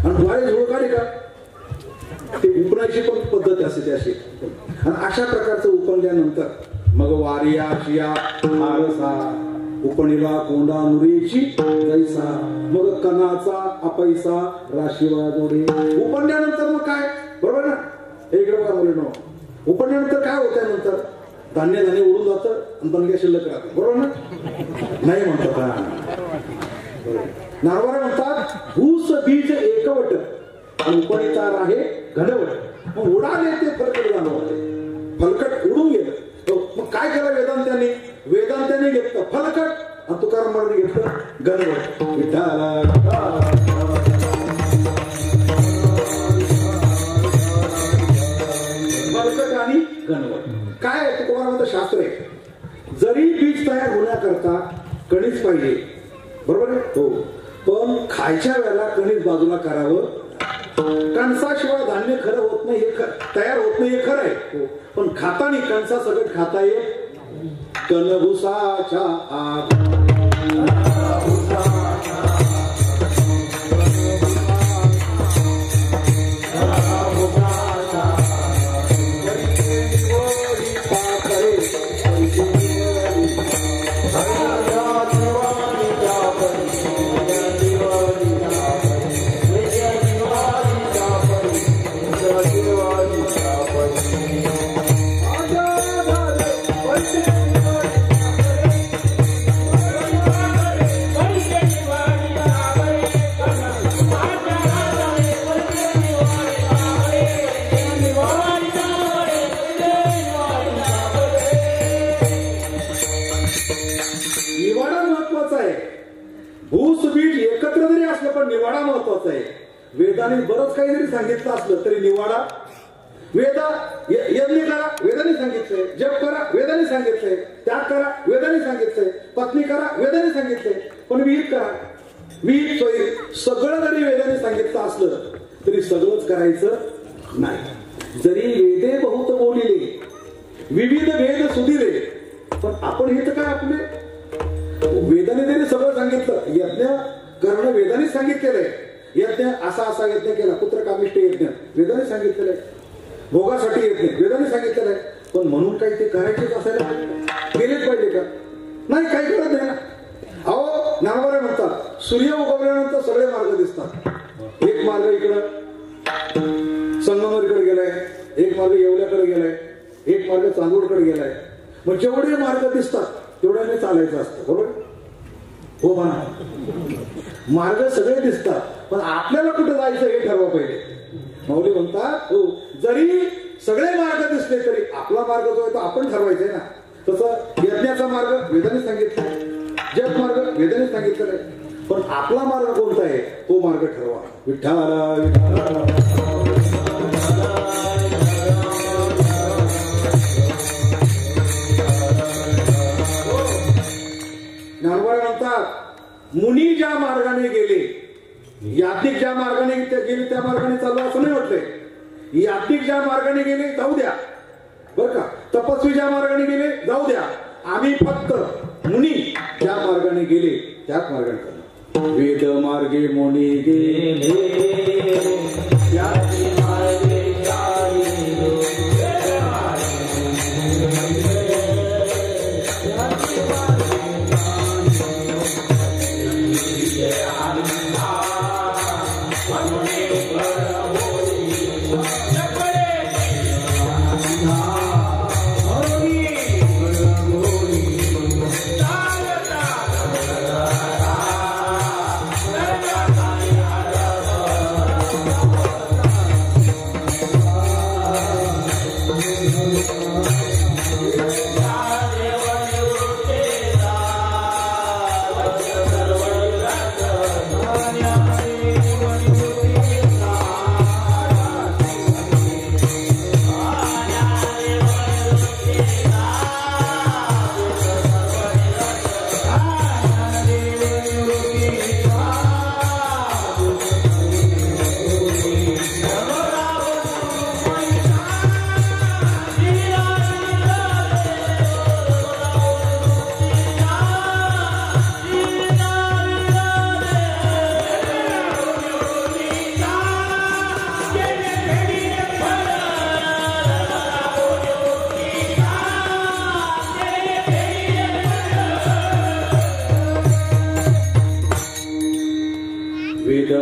आणि वारे झोळ काढे का ते उपणाची पण पद्धत असते त्याशी. आणि अशा प्रकारचं उपणल्यानंतर मग वारिया शिया हारसा उपणीला कोंडा नुरीची जैसा, मग कणाचा अपैसा राशीवा जोडे. उपणल्यानंतर मग काय? बरोबर ना? एक बघा मुलीनो, उपणल्यानंतर काय होतं? नंतर धान्य धान्य उडून जातं आणि दणक्या शिल्लक राहतं. बरोबर ना? नाही म्हणतात का? नारवारे म्हणतात भूस बीज एकवट आणि उपणीचा आहे घनवट. मग उडाले ते फलकट जाणवते, फलकट उडून गेलं. मग काय केलं वेदांत्यांनी? वेदांत्यांनी घेतलं फलकट आणि तुकाराम महाराजांनी घेतलं घनवट. फलकट आणि घनवट काय? तुकारामाचं शास्त्र आहे. जरी बीज तयार होण्याकरता कणीस पाहिजे, बरोबर आहे? हो, पण खायच्या वेळेला कणीस बाजूला करावं. कणसाशिवाय धान्य खरं होत नाही, हे तयार होत नाही हे खरं आहे. पण खाताना कणसा सगळं खाता येईल. कणभुसाच्या आत वेदाने बरंच काही जरी सांगितलं असलं तरी निवाडा यज्ञ करा वेदाने सांगितलंय, जप करा वेदाने सांगितलंय, त्याग करा वेदाने सांगितलंय, पत्नी करा वेदाने सांगितलंय, पण विहित करा विहित सोयी सगळं जरी वेदाने सांगितलं असलं तरी सगळंच करायचं नाही. जरी वेदे बहुत बोलिले विविध वेद सुधिले, पण आपण हे तर काय आपले वेदाने जरी सगळं सांगितलं, यज्ञ करणं वेदाने सांगितलेलं आहे. यज्ञ असा असा यज्ञ केला, पुत्रकामिष्ट यज्ञ वेदाने सांगितलेलं आहे, भोगासाठी यज्ञ वेदाने सांगितलेलं आहे, पण म्हणून काही ते करायचेच असायला केलेच पाहिजे का? नाही, काही करत नाही ना. अहो नारवारे म्हणतात सूर्य उगवल्यानंतर सगळे मार्ग दिसतात. एक मार्ग इकडं संगमरकडे गेलाय, एक मार्ग येवल्याकडे गेलाय, एक मार्ग चांदवडकडे गेलाय. मग जेवढे मार्ग दिसतात तेवढ्याने चालायचं असतं, बरोबर? हो म्हणा, मार्ग सगळे दिसतात पण आपल्याला कुठे जायचं हे ठरवा पाहिजे. माऊली म्हणतात हो, जरी सगळे मार्ग दिसले तरी आपला मार्ग जो आहे तो आपण ठरवायचा आहे ना. तसं यज्ञाचा मार्ग वेदाने सांगितलाय, जप मार्ग वेदाने सांगितलेला आहे, पण आपला मार्ग कोणता आहे तो मार्ग ठरवा. विठ्ठल नारवारे म्हणतात मुनी ज्या मार्गाने गेले, याज्ञिक ज्या मार्गाने गेले त्या मार्गाने चालू असं नाही म्हटलंय. याज्ञिक ज्या मार्गाने गेले जाऊ द्या, बरं का. तपस्वी ज्या मार्गाने गेले जाऊ द्या, आम्ही फक्त मुनी ज्या मार्गाने गेले त्याच मार्गाने करणार. वेद मार्गे मुनी गेले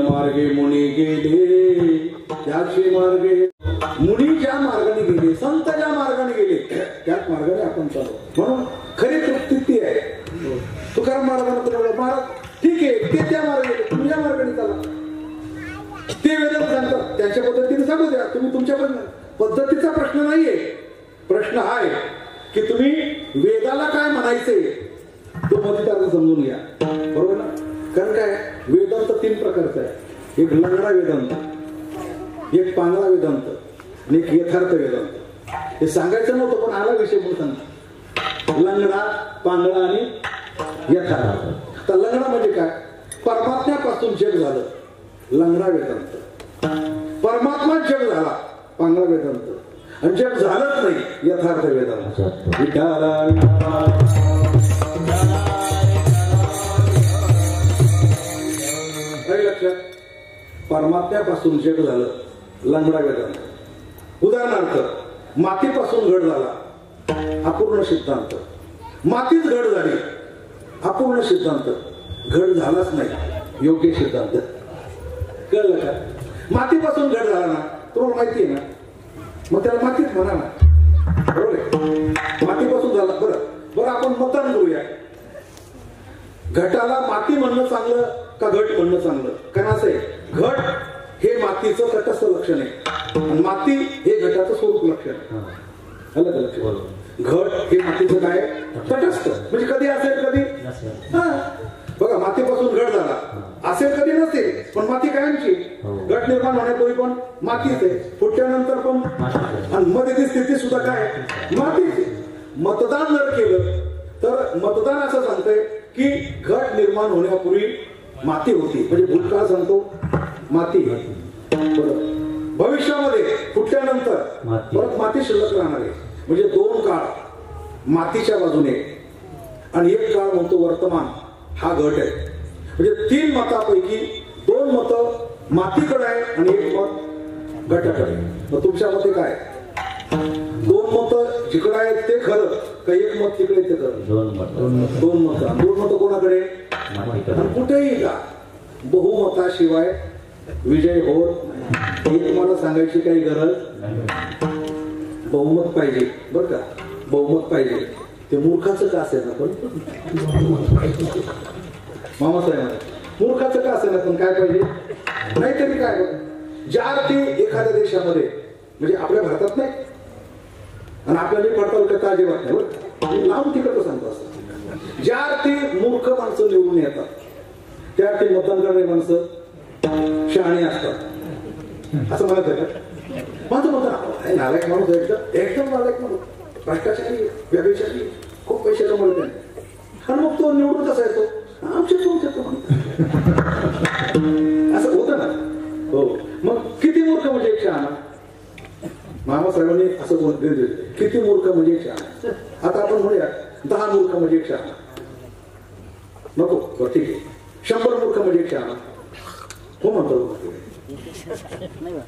मार्गे मुनी गेले त्याचे मार्गे. मुनी ज्या मार्गाने गेले, संत ज्या मार्गाने गेले त्याच मार्गाने आपण चालू. म्हणून खरी तृप्ती ती आहे. तुकाराम महाराजांना महाराज ठीक आहे ते त्या मार्गाने तुम्ही या मार्गाने चाला. ते वेदांत सांगतात त्यांच्या पद्धतीने सांगू द्या. तुम्ही तुमच्या पद्धतीचा प्रश्न नाहीये. प्रश्न हा आहे की तुम्ही वेदाला काय म्हणायचे तो मतितार्थ समजून घ्या. बरोबर ना. कारण काय वेदांत 3 प्रकारचा आहे. एक लंगडा वेदांत, एक पांगळा वेदांत आणि एक यथार्थ वेदांत. हे सांगायचं नव्हतं पण आला विषय म्हणून सांगतो. लंगडा, पांगळा आणि यथार्थ. तर लंगडा म्हणजे काय? परमात्म्यापासून जग झालं, लंगडा वेदांत. परमात्मा जग झाला, पांगळा वेदांत. आणि जग झालंच नाही, यथार्थ वेदांत. लक्षात. परमात्म्यापासून जग झालं, लंगडा वेदांत. उदाहरणार्थ मातीपासून घड झाला, अपूर्ण सिद्धांत. मातीच घड झाली, अपूर्ण सिद्धांत. घड झालाच नाही, योग्य सिद्धांत. कळलं का? मातीपासून घड झाला ना, तुम्हाला माहिती आहे ना, मग त्याला मातीच म्हणा ना. बरोबर आहे. मातीपासून झाला. बरं आपण मतदान करूया. घटाला माती म्हणणं चांगलं का घट म्हणणं चांगलं? कारण असं आहे, घट हे मातीचं तटस्थ लक्षण आहे आणि माती हे घटाचं स्वरूप लक्षण आहे. घट हे मातीचं काय? तटस्थ. म्हणजे कधी असेल कधी बघा मातीपासून घट झाला, असेल कधी नसेल, पण माती कायमची. घट निर्माण होण्यापूर्वी पण मातीच आहे, फुटल्यानंतर पण, आणि मध्ये स्थिती सुद्धा काय मातीच. मतदान जर केलं तर मतदान असं सांगतंय की घट निर्माण होण्यापूर्वी माती होती, म्हणजे भूतकाळ सांगतो माती. भविष्यामध्ये फुटल्यानंतर परत माती शिल्लक राहणार आहे. म्हणजे 2 काळ मातीच्या बाजूने आणि एक काळ म्हणतो वर्तमान, हा घट आहे. म्हणजे 3 मतापैकी 2 मतं मातीकडे आहे आणि 1 मत घटाकडे. मग तुमच्या मते काय? 2 मतं जिकडे आहेत ते खरं का 1 मत तिकडे ते खरं? 2 मतं. 2 मतं कोणाकडे? कुठेही का बहुमताशिवाय विजय होत नाही. हे तुम्हाला सांगायची काही गरज नाही. बहुमत पाहिजे बरं का, बहुमत पाहिजे. ते मूर्खाचं का असेल ना पण, मामासाहेब मूर्खाचं का असेल ना पण काय पाहिजे? नाहीतरी काय ज्या अर्थी एखाद्या देशामध्ये, म्हणजे आपल्या भारतात नाही आणि आपल्याला पडताल का अजिबात नाही बरं, लांब तिकडं सांगतो असं. ज्या अर्थी मूर्ख माणसं निवडून येतात त्या अर्थी मतदान करणारी माणसं शहाणी असतात असं म्हणत आहे का? माझं मत नालायक माणूस एकदम नालायक माणूस, भ्रष्टाचारी, व्यभिचारी, खूप पैसे कमवले आणि मग तो निवडून कसा येतो? आमच्या असं होतं ना. हो, मग किती मूर्ख म्हणजे एक शहाणा? मामासाहेबांनी असं किती मूर्ख म्हणजे एक शहाणा. आता आपण म्हणूया 10 मूर्ख म्हणजे एक शहाणा. नको बरं ठीक आहे, 100 मूर्ख म्हणजे एक शहाणा. हो म्हणतो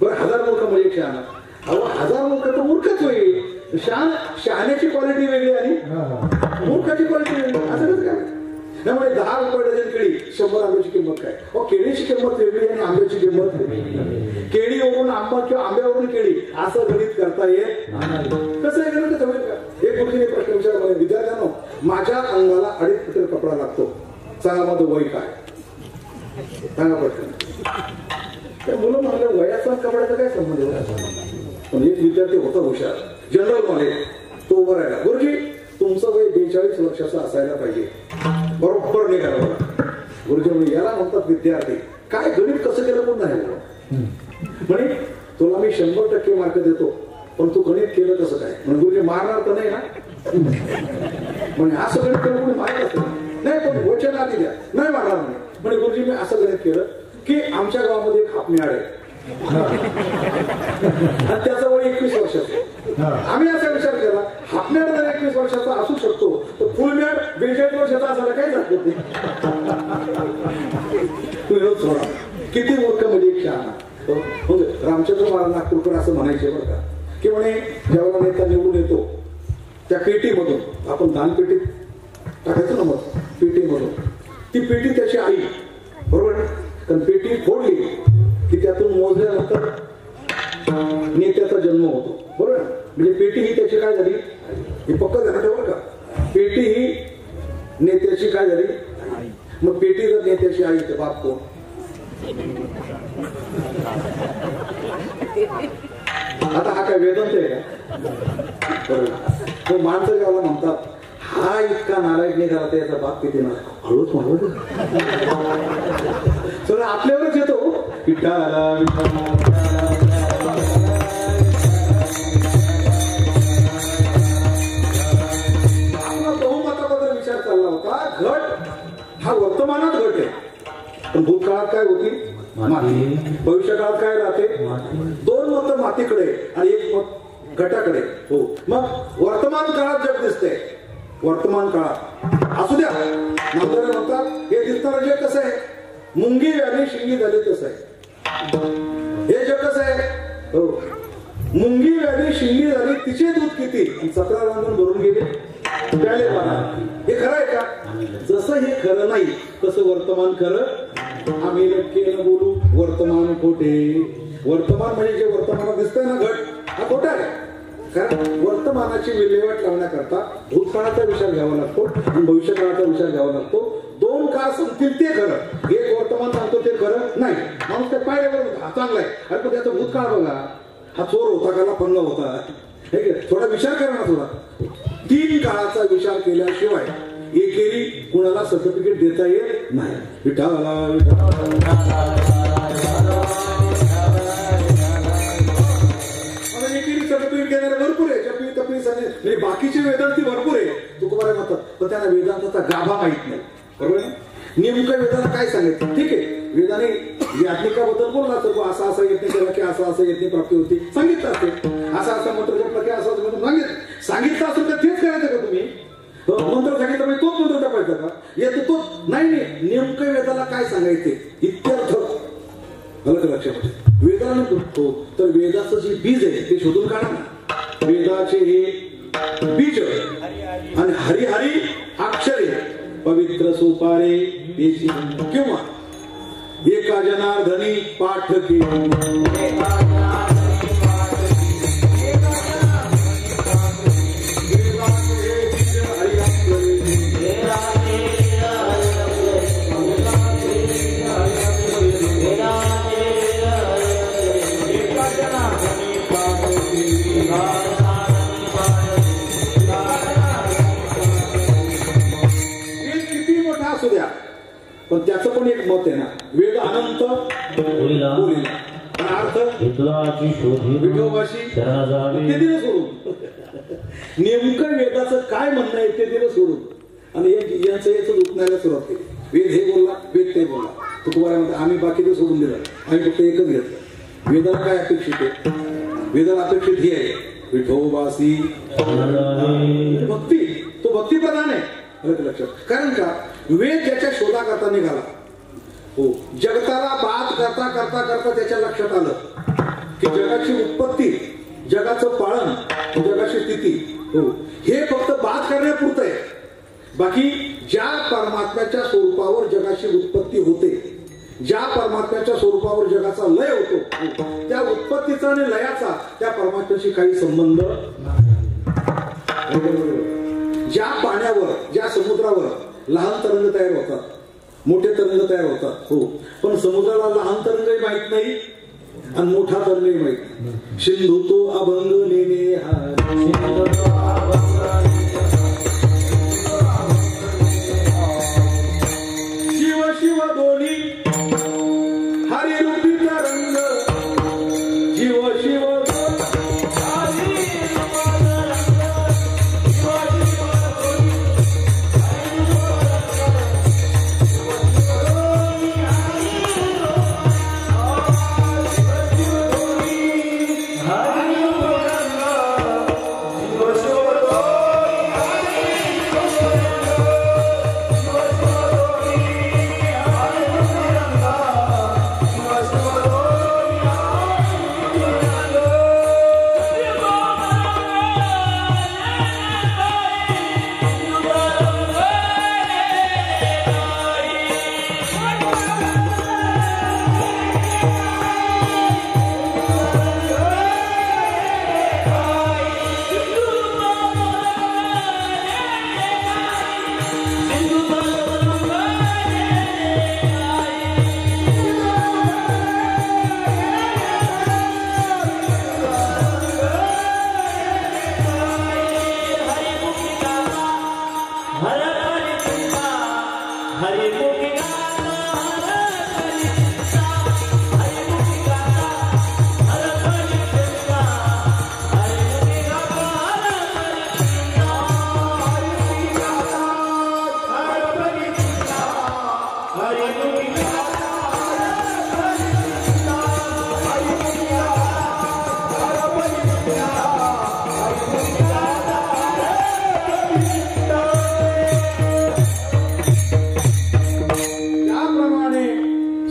बरं, 1000 मूर्ख म्हणजे एक शहाणा. अहो 1000 मूर्ख तर मूर्खच होईल. शहाण्याची क्वालिटी वेगळी आणि मूर्खाची क्वालिटी वेगळी, असं कसं काय? त्यामुळे 10 रुपये डझन केळी, 100 आंब्याची किंमत काय? केळीची किंमत वेगळी आणि आंब्याची किंमत वेगळी. केळीवरून आंबा किंवा आंब्यावरून केळी असं गणित करता येत कसं आहे गणित होईल का? एक गोष्टीने प्रश्न विचारला विद्यार्थ्यांनो, माझ्या अंगाला 2.5 मीटर कपडा लागतो, सांगा माझं वय काय? सांगा पटकन. त्या मुलं म्हणले वयाचा कपड्याचा काय संबंध होता? पण एक विद्यार्थी होता हुशार, जनरल नॉलेज, तो उभा राहिला. गुरुजी तुमचं वय 42 वर्षाचं असायला पाहिजे. बरोबर निघाला बघा. गुरुजी म्हणजे याला म्हणतात विद्यार्थी. काय गणित कसं केलं पण नाही म्हणे, तुला मी 100% मार्क देतो, पण तू गणित केलं कसं काय? म्हणजे गुरुजी मारणार तर नाही ना? म्हणजे असं गणित केलं कोणी मारत असतं नाही, पण वचन आधी द्या, नाही मारणार म्हणे. म्हणजे गुरुजी मी असं गणित केलं की आमच्या गावामध्ये एक हापमेळ आहे आणि त्याचं वय 21 वर्षाचं. आम्ही असा विचार केला, हापमेळ जर 21 वर्षाचा असू शकतो तर फुलमेळ 42 वर्षाचा असायला काय जात होते? किती मूर्ख म्हणजे एक शहाणा. रामचंद्र महाराज नागपूरकर असं म्हणायचे बरं का, की म्हणे जेव्हा नेता निवडून येतो त्या पेटीमधून, आपण दानपेटीत टाकायचं ना मग पेटीमधून, ती पेटी त्याची आई, बरोबर आहे? कारण पेटी फोडली की त्यातून मोजल्यानंतर नेत्याचा जन्म होतो, बरोबर. म्हणजे पेटी ही त्याची काय झाली, ही पक्क ध्यानात ठेवा का, पेटी ही नेत्याची काय झाली. मग पेटी जर नेत्याची आई तर बाप कोण? आता हा काय वेदांत आहे का? बरोबर. माणसं जेव्हा म्हणतात हा इतका नालायक निघाला तर याचा बाप किती ना, हळूच म्हणू सगळं आपल्यावरच येतो. आपला बहुमताबद्दल विचार चालला होता. घट हा वर्तमानात घट आहे, पण भूतकाळात काय होती? माती. भविष्यकाळात काय राहते? 2 मत मातीकडे आणि 1 मत घटाकडे. हो, मग वर्तमान काळात जग दिसते. वर्तमान काळात असू द्या, नंतर म्हणतात हे दिसणारं जग कसं आहे? मुंगी व्याधी शिंगी झाली तसं आहे हे जग. कसं आहे? हो, मुंगी व्याधी शिंगी झाली, तिचे दूध किती, 17 रांजण भरून गेले प्याले 12. हे खरं आहे का? जसं हे खरं नाही तसं वर्तमान खरं. आम्ही नक्कीनं बोलू वर्तमान खोटे. वर्तमान म्हणजे जे वर्तमानात दिसतंय ना घट, हा खोटा आहे. कारण वर्तमानाची विल्हेवाट लावण्याकरता भूतकाळाचा विचार घ्यावा लागतो आणि भविष्यकाळाचा विचार घ्यावा लागतो. 2 काळ सांगतील ते खरं, एक वर्तमान सांगतो ते खरं नाही. माणूस काय पाहिजे हा चांगला आहे, अरे पण त्याचा भूतकाळ बघा, हा चोर होता का लफंग होता, हे थोडा विचार करा ना. थोडा 3 काळाचा विचार केल्याशिवाय एकेरी कुणाला सर्टिफिकेट देता येत नाही. सर्टिफिकेट देणारे भरपूर आहे, जपी तपी म्हणजे बाकीचे वेदांती भरपूर आहे, तुकोबारे म्हणतात, पण त्यांना वेदांताचा गाभा माहित नाही, बरोबर आहे? नेमकं वेदाला काय सांगायचं? ठीक आहे, वेदाने याज्ञिकाबद्दल बोलला तर असा असा यज्ञ केला की असा असा यज्ञ प्राप्ती होती सांगितलं असते, असा असा मंत्र जपला की असं सांगितलं असेल तर तेच करायचं का तुम्ही? मंत्र सांगितलं म्हणजे तोच मंत्र जपायचा का? येतो तो नाही. नेमकं वेदाला काय सांगायचे इत्यर्थ अलग लक्षात. वेदाला बघतो तर वेदाचं जे बीज आहे ते शोधून काढा ना. वेदाचे हे बीज आणि हरिहरी अक्षरे पवित्र सोपारे किंवा एका जनार्दनी पाठ पण त्याचं पण एक मत आहे ना, वेद अनंत बोलिला अर्थ विठोबाशी ते दिलं सोडून. नेमकं वेदाचं काय म्हणणं आहे ते दिलं सोडून आणि यांचं याचं दुखण्याला सुरुवात केली. वेद हे बोलला, वेद ते बोलला. तुकोबारा म्हणते आम्ही बाकीचं सोडून दिलं, आम्ही फक्त एकच घेतलं. वेदाला काय अपेक्षित आहे? वेदाला अपेक्षित हे आहे विठोबासी भक्ती. तो तो भक्तिप्रधान आहे लक्षात. कारण का वेद ज्याच्या शोधाकरता निघाला हो, जगताला बात करता करता करता त्याच्या लक्षात आलं की जगाची उत्पत्ती, जगाचं पालन, जगाची स्थिती हो, हे फक्त बात करण्यापुरतं आहे. बाकी ज्या परमात्म्याच्या स्वरूपावर जगाची उत्पत्ती होते, ज्या परमात्म्याच्या स्वरूपावर जगाचा लय होतो, त्या उत्पत्तीचा आणि लयाचा त्या परमात्म्याशी काही संबंध नाही. ज्या पाण्यावर, ज्या समुद्रावर लहान तरंग तयार होतात, मोठे तरंग तयार होतात हो, पण समुद्राला लहान तरंगही माहित नाही आणि मोठा तरंगही माहित नाही. सिंधू तो अभंग लेणे शिव शिव दोन्ही हरिरूपी तरंग, शिव शिव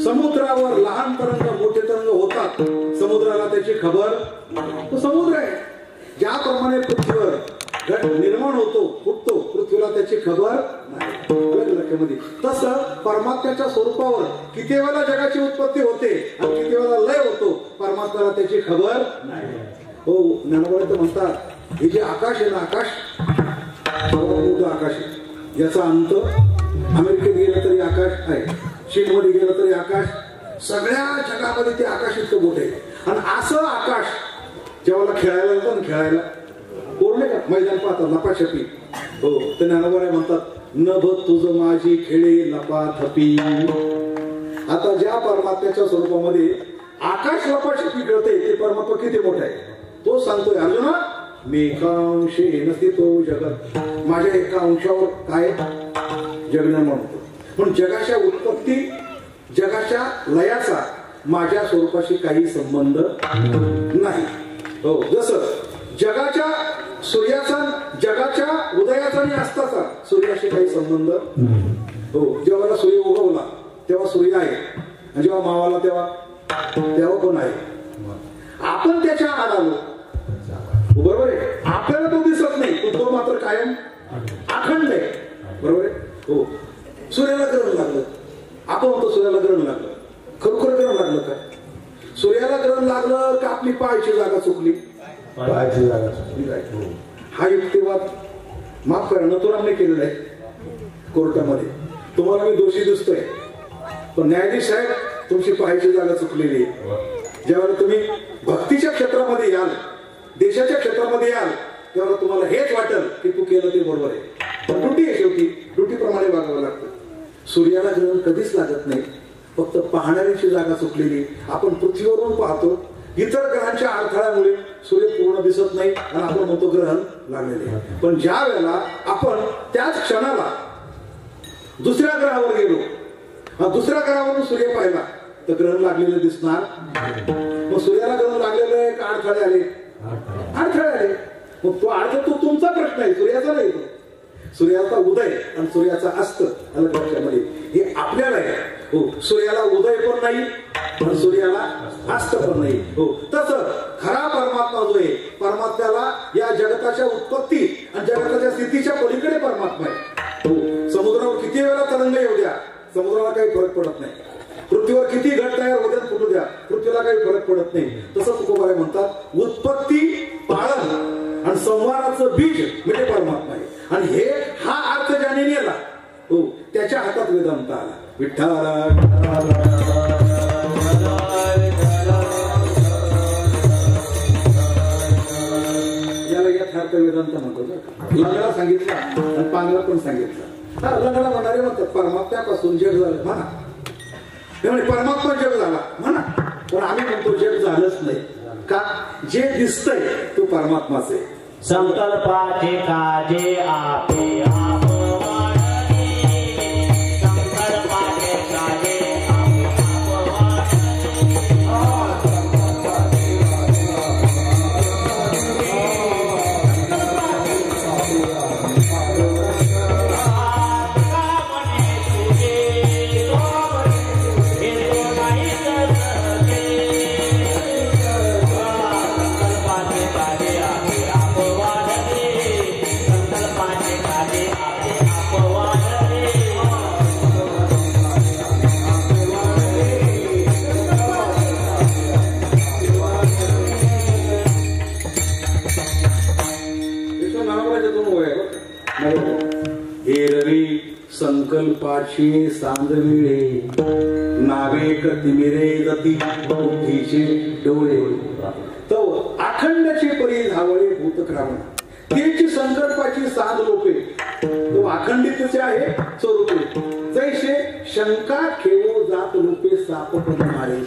समुद्रावर लहान तरंग मोठे तरंग होतात, समुद्राला त्याची खबर, तो समुद्र आहे. ज्याप्रमाणे पृथ्वीवर निर्माण होतो, फुटतो, पृथ्वीला त्याची खबर नाही लक्षामध्ये. तसं परमात्म्याच्या स्वरूपावर किती वेळा जगाची उत्पत्ती होते आणि किती वेळा लय होतो, परमात्म्याला त्याची खबर नाही हो. ज्ञानोबा तर म्हणतात हे जे आकाश आहे ना, आकाश मोठं आकाश आहे, याचा अंत अमेरिकेत गेलं तरी आकाश आहे, चीनमध्ये गेलं तरी आकाश, सगळ्या जगामध्ये ते आकाश इतकं मोठे आहे. आणि असं आकाश जेव्हा खेळायला जातं ना, खेळायला कोरले का मैदान पाहतात लपाछपी हो, तर ज्ञानोबा म्हणतात नभ तुझ माझी खेळे लपाथपी. आता ज्या परमात्म्याच्या स्वरूपामध्ये आकाश लपाछपी खेळते ते परमात्मा किती मोठा आहे तो सांगतोय अर्जुना. मी एका अंशे नसते तो जगत, माझ्या एका अंशावर काय जग निर्माण होतो, पण जगाच्या उत्पत्ती, जगाच्या लयाचा माझ्या स्वरूपाशी काही संबंध नाही हो. जसं जगाच्या सूर्याचा, जगाच्या उदयाचा आणि अस्ताचा सूर्याशी काही संबंध हो. जेव्हा सूर्य उगवला तेव्हा सूर्य आहे, आणि जेव्हा मावाला तेव्हा पण आहे. आपण त्याच्या आड आलो बरोबर आहे, आपल्याला तो दिसत नाही, तो मात्र कायम अखंड आहे बरोबर आहे हो. सूर्याला ग्रहण लागलं, आपण म्हणतो सूर्याला ग्रहण लागलं, खरोखर ग्रहण लागलं का? सूर्याला ग्रहण लागलं का आपली पायाची जागा चुकली, पायाची जागा चुकली हा युक्तिवाद माफ करा नथुरामने केलेला आहे कोर्टामध्ये. तुम्हाला मी दोषी दिसतोय, पण न्यायाधीश साहेब तुमची पायाची जागा चुकलेली आहे. जेव्हा तुम्ही भक्तीच्या क्षेत्रामध्ये याल, देशाच्या क्षेत्रामध्ये याल, तेव्हा तुम्हाला हेच वाटेल की तू केलं ते बरोबर आहे, पण ड्युटी आहे, शेवटी ड्युटीप्रमाणे वागावं लागतं. सूर्याला ग्रहण कधीच लागत नाही, फक्त पाहणाऱ्याची जागा चुकलेली. आपण पृथ्वीवरून पाहतो, इतर ग्रहांच्या अडथळ्यामुळे सूर्य पूर्ण दिसत नाही आणि आपण म्हणतो ग्रहण लागलेले. पण ज्या वेळेला आपण त्याच क्षणाला दुसऱ्या ग्रहावर गेलो, दुसऱ्या ग्रहावरून सूर्य पाहिला तर ग्रहण लागलेलं दिसणार. मग सूर्याला ग्रहण लागलेलं का अडथळे आले? अडथळे आले. मग तो अर्थ तो तुमचा प्रश्न आहे, सूर्याचा नाही. तो सूर्याचा उदय आणि सूर्याचा अस्त अलग लक्षामध्ये हे आपल्याला आहे. हो, सूर्याला उदय पण नाही आणि सूर्याला अस्त पण नाही. हो, तसं खरा परमात्मा जो आहे, परमात्म्याला या जगताच्या उत्पत्ती आणि जगताच्या स्थितीच्या पलीकडे परमात्मा आहे. हो, समुद्रावर किती वेळा तरंग येऊ द्या, समुद्राला काही फरक पडत नाही. पृथ्वीवर किती घट तयार होत्या फुटू द्या, पृथ्वीला काही फरक पडत नाही. तसं तुकोबारे म्हणतात, उत्पत्ती, पालन आणि संहाराचं बीज म्हणजे परमात्मा आहे. आणि हे हा अर्थ ज्याने नेला, हो, त्याच्या हातात वेदांत आला. विठ्ठला याला यथार्थ वेदांत म्हणतो. लंगडा सांगितला आणि पांगला पण सांगितला. लंगडा म्हणणारे म्हणतात परमात्म्यापासून जग झालं म्हणा, परमात्मा जग झाला म्हणा, पण आम्ही म्हणतो जग झालंच नाही. का? जे दिसतंय तो परमात्माच आहे. संकल्पाचे काजे आपे आप संकल्पाचे काजे संकल्पाची सांदविळे नावेक तिमिरे गती बुद्धीचे डोळे तो अखंडचे परी धावळे भूतक्राम त्याची संकल्पाची सांद लोपे तो अखंडितचे आहे स्वरूपे जैसे शंका ठेवो जात लोपे सापट मारे.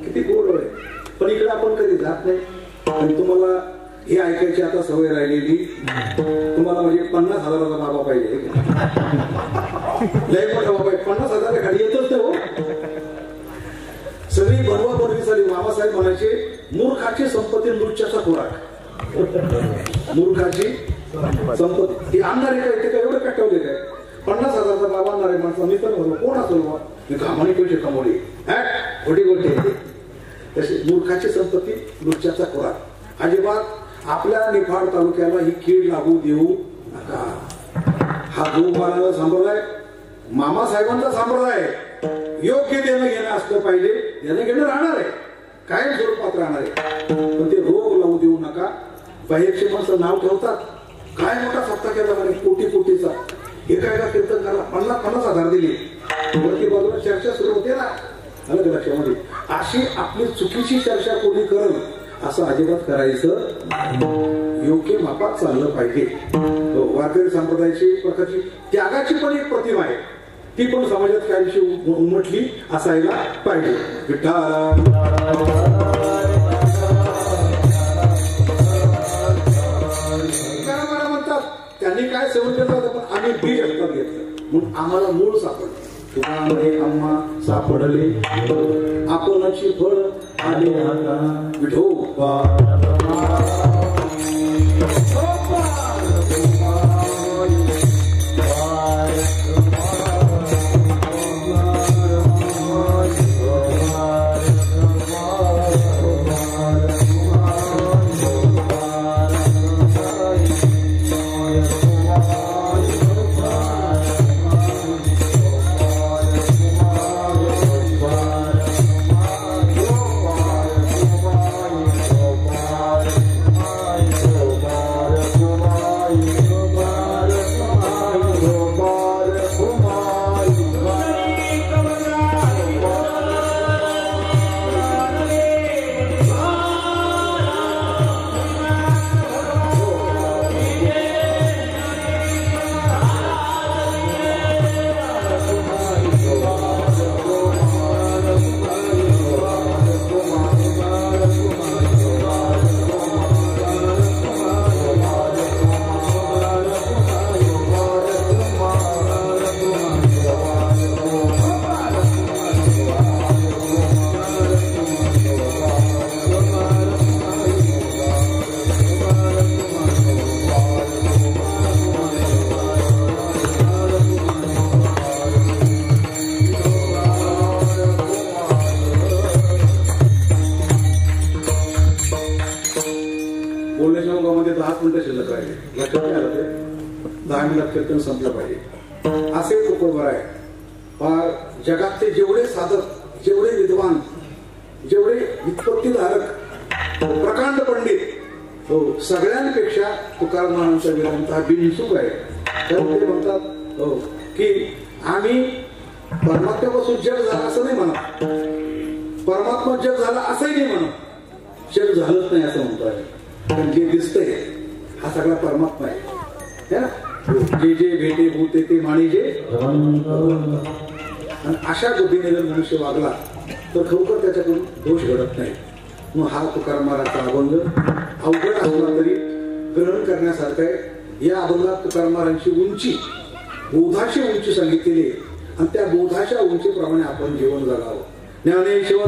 किती गोड आहे. पण इकडे आपण कधी जात नाही. आणि तुम्हाला हे ऐकायची आता सवय राहिलेली, तुम्हाला म्हणजे 50,000चा बाबा पाहिजे, लय मोठा बाबा 50,000 गाडी येतच नाही. हो, सगळी बनवा बनवी झाली. मामासाहेब म्हणायचे मूर्खाची संपत्ती नृत्याचा खुराक. मूर्खाची संपत्ती ही आणणारे काय ते काय एवढं पेटवले काय. 50,000चा बाबा आणणारे माणसं मी तर म्हणलो कोण असेल बा, मी कामाने पैसे कमवले खोटी गोष्टी आहे. तशी मूर्खाची संपत्ती नृत्याचा खुराक. अजिबात आपल्या निफाड तालुक्याला ही कीड लागू देऊ नका. हा जो मला संप्रदाय मामासाहेबांचा संप्रदाय योग्य देणं घेणं असलं पाहिजे. देणं घेणं राहणार आहे, कायम स्वरूपात राहणार आहे, पण ते रोग लावू देऊ नका. बाहेरचे माणसं नाव ठेवतात काय मोठा सप्ताह केला म्हणे कोटी कोटीचा, हे काय का कीर्तन करा 50,000 दिले. वरती बाजूला चर्चा सुरू होते ना, अलग लक्षामध्ये. अशी आपली चुकीची चर्चा कोणी करल असं अजिबात करायचं. योग्य मापात चाललं पाहिजे. वारकरी संप्रदायाची प्रकारची त्यागाची पण एक प्रतिमा आहे, ती पण समाजात कायमची उमटली असायला पाहिजे. म्हणतात त्यांनी काय सेवन केलं होतं, पण आम्ही बीज हातात घेतलं म्हणून आम्हाला मूळ सापडलं. तुकामध्ये आम्हा सापडले आपणची फळ आले विठोबा. लक्षात नाही आलं ते 10 मिनिटात कीर्तन संपलं पाहिजे असे तुकोबर आहे. फार जगातले जेवढे साधक, जेवढे विद्वान, जेवढे व्युत्पत्तीधारक, प्रकांड पंडित, हो सगळ्यांपेक्षा तुकाराम महाराजांचा वेदांत हा बिनचूक आहे. तर ते म्हणतात हो की आम्ही परमात्म्यापासून जग झाला असं नाही म्हणत, परमात्मा जग झाला असंही नाही म्हणत, जग झालंच नाही असं म्हणतोय. पण जे दिसतंय हा सगळा परमात्मा आहे ना. जे जे भेटे भूते ते माणी जे, आणि अशा बुद्धीने जर मनुष्य वागला तर खरोखर त्याच्याकडून दोष घडत नाही. मग हा तुकाराम महाराजचा अभंग अवघड असला तरी ग्रहण करण्यासारखं आहे. या अभंगात तुकाराम महाराजांची उंची, बोधाची उंची सांगितलेली आहे आणि त्या बोधाच्या उंचीप्रमाणे आपण जीवन जगावं. ज्ञानेश्वर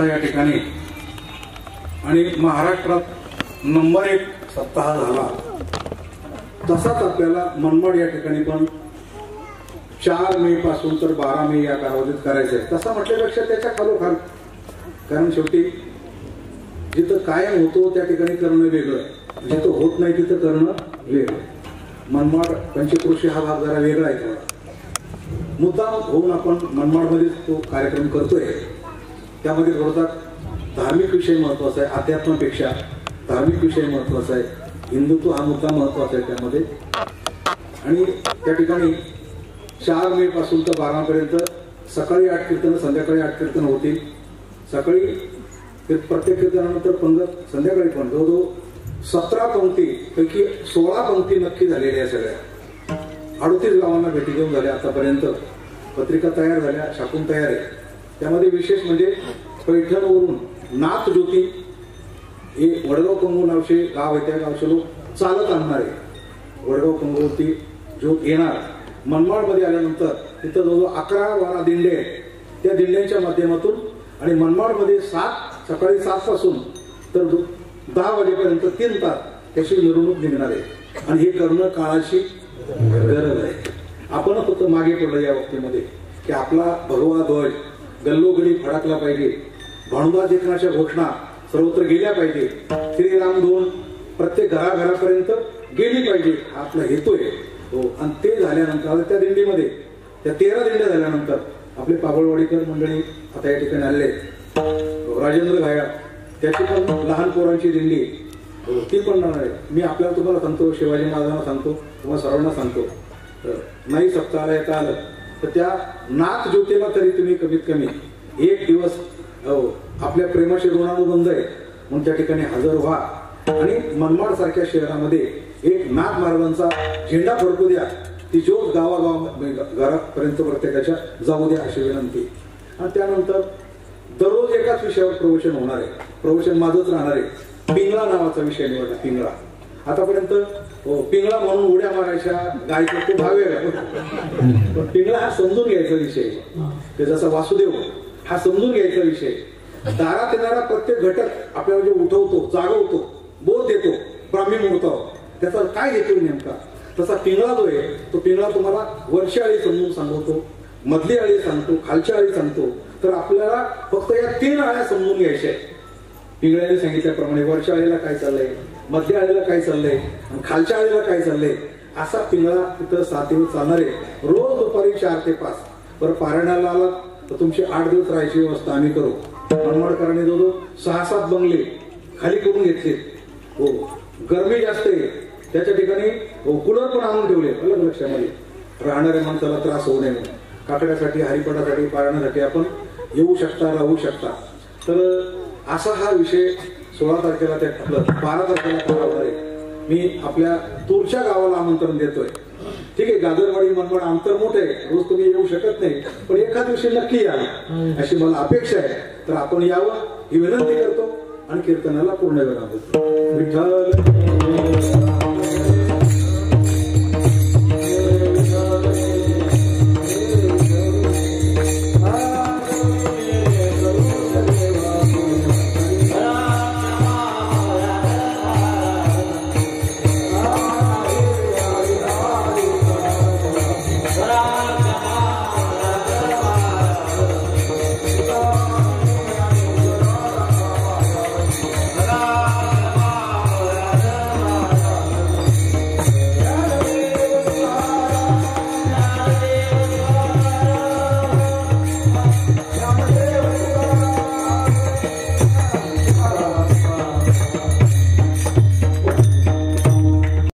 आता या ठिकाणी आणि महाराष्ट्रात नंबर 1 सप्ताह झाला, तसाच आपल्याला मनमाड या ठिकाणी पण 4 मे पासून तर 12 मे या कालावधीत करायचं आहे. तसा म्हटल्यापेक्षा त्याच्या खालोखाल, कारण शेवटी जिथं कायम होतो त्या ठिकाणी करणं वेगळं, जिथं होत नाही तिथं करणं वेगळं. मनमाड पंचक्रोशी हा भाग जरा वेगळा आहे थोडा. मुद्दाम होऊन आपण मनमाडमध्येच तो कार्यक्रम करतोय. त्यामध्ये थोडासा धार्मिक विषय महत्वाचा आहे, अध्यात्मापेक्षा धार्मिक विषय महत्वाचा आहे, हिंदुत्व हा मुद्दा महत्वाचा आहे त्यामध्ये. आणि त्या ठिकाणी 4 मे पासून तर 12 पर्यंत सकाळी 8 कीर्तन, संध्याकाळी 8 कीर्तन होतील. सकाळी प्रत्येक कीर्तनानंतर पंगत, संध्याकाळी पण जवळजवळ 17 पंक्ती पैकी 16 पंक्ती नक्की झालेल्या आहे. सगळ्या 38 गावांना भेटी देऊन झाल्या आतापर्यंत. पत्रिका तयार झाल्या, छापून तयार आहे. त्यामध्ये विशेष म्हणजे पैठणवरून नाथ ज्योती हे वडगाव पंगू नावचे गाव आहे, त्या गावचे लोक चालत आणणार आहे. वडगाव पंगूवरती ज्योत येणार. मनमाडमध्ये आल्यानंतर तिथं जवळजवळ 11-12 दिंडे आहेत. त्या दिंड्यांच्या माध्यमातून आणि मनमाडमध्ये सकाळी 7 पासून तर 10 वाजेपर्यंत 3 तास त्याची मिरवणूक निघणार आहे. आणि हे करणं काळाची गरज आहे. आपण फक्त मागे पडलं या बाबतीमध्ये की आपला भगवा ध्वज गल्लोगल्ली फडकला पाहिजे, भानुदास देखनाच्या घोषणा सर्वत्र गेल्या पाहिजे, श्रीराम 2 प्रत्येक घराघरापर्यंत गेली पाहिजे, हा आपला हेतू आहे. हो, आणि ते झाल्यानंतर त्या दिंडीमध्ये त्या 13 दिंड्या झाल्यानंतर आपले पाबळवाडीकर मंडळी आता या ठिकाणी आलेले आहेत. राजेंद्र घाया त्याची पण लहान पोरांची दिंडी ती पण जाणार आहे. मी आपल्याला तुम्हाला सांगतो, शिवाजी महाराजांना सांगतो, तुम्हाला सर्वांना सांगतो, नाही सप्ताहाला येता आलं तर त्या नाथ ज्योतीला तरी तुम्ही कमीत कमी 1 दिवस आपल्या प्रेमाचे ऋणानुबंध आहे म्हणून त्या ठिकाणी हजर व्हा. आणि मनमाड सारख्या शहरामध्ये एक नाथ महाराजांचा झेंडा फडकू द्या, ती ज्योत घरापर्यंत प्रत्येकाच्या जाऊ द्या अशी विनंती. आणि त्यानंतर दररोज एकाच विषयावर प्रवचन होणार आहे. प्रवचन माझंच राहणार आहे. पिंगळा नावाचा विषय निवडला. पिंगळा आतापर्यंत पिंगळा म्हणून उड्या मारायच्या, गायचं तो भाव वेगळा, पण पिंगळा हा समजून घ्यायचा विषय. ते जसा वासुदेव हा समजून घ्यायचा विषय. दारात येणारा प्रत्येक घटक आपल्याला जो उठवतो, जागवतो, बोध देतो, ब्राह्मी मुहूर्तावर त्याचा काय हेतू नेमका, तसा पिंगळा जो आहे तो पिंगळा तुम्हाला वरची आळी समजून सांगतो, मधली आळी सांगतो, खालची आळी सांगतो. तर आपल्याला फक्त या 3 आळ्या समजून घ्यायच्या. पिंगळ्याने सांगितल्याप्रमाणे वरच्या आळीला काय चाललंय, मधल्या आळीला काय चाललंय आणि खालच्या आळीला काय चाललंय, असा पिंगळा तिथं 7 दिवस चालणार आहे. रोज दुपारी 4 ते 5. बरं पारायणाला आला तर तुमची 8 दिवस राहायची व्यवस्था आम्ही करू. मनमाडकरांनी जवळजवळ 6-7 बंगले खाली करून घेतले. हो, गरमी जास्त आहे त्याच्या ठिकाणी कूलर पण आणून ठेवले अलग लक्षामध्ये, राहणाऱ्या माणसाला त्रास होऊ नये म्हणून. काकड्यासाठी, हरिपाठासाठी, पारायणासाठी आपण येऊ शकता, राहू शकता. तर असा हा विषय 16 तारखेला त्या आपलं 12 तारखेला होणार आहे. मी आपल्या दूरच्या गावाला आमंत्रण देतोय. ठीक आहे, गाजरवाडी मनमाड अंतर मोठे आहे, रोज तुम्ही येऊ शकत नाही, पण एखाद दिवशी नक्की या अशी मला अपेक्षा आहे. तर आपण यावं ही विनंती करतो आणि कीर्तनाला पूर्ण विराम देतो. विठ्ठल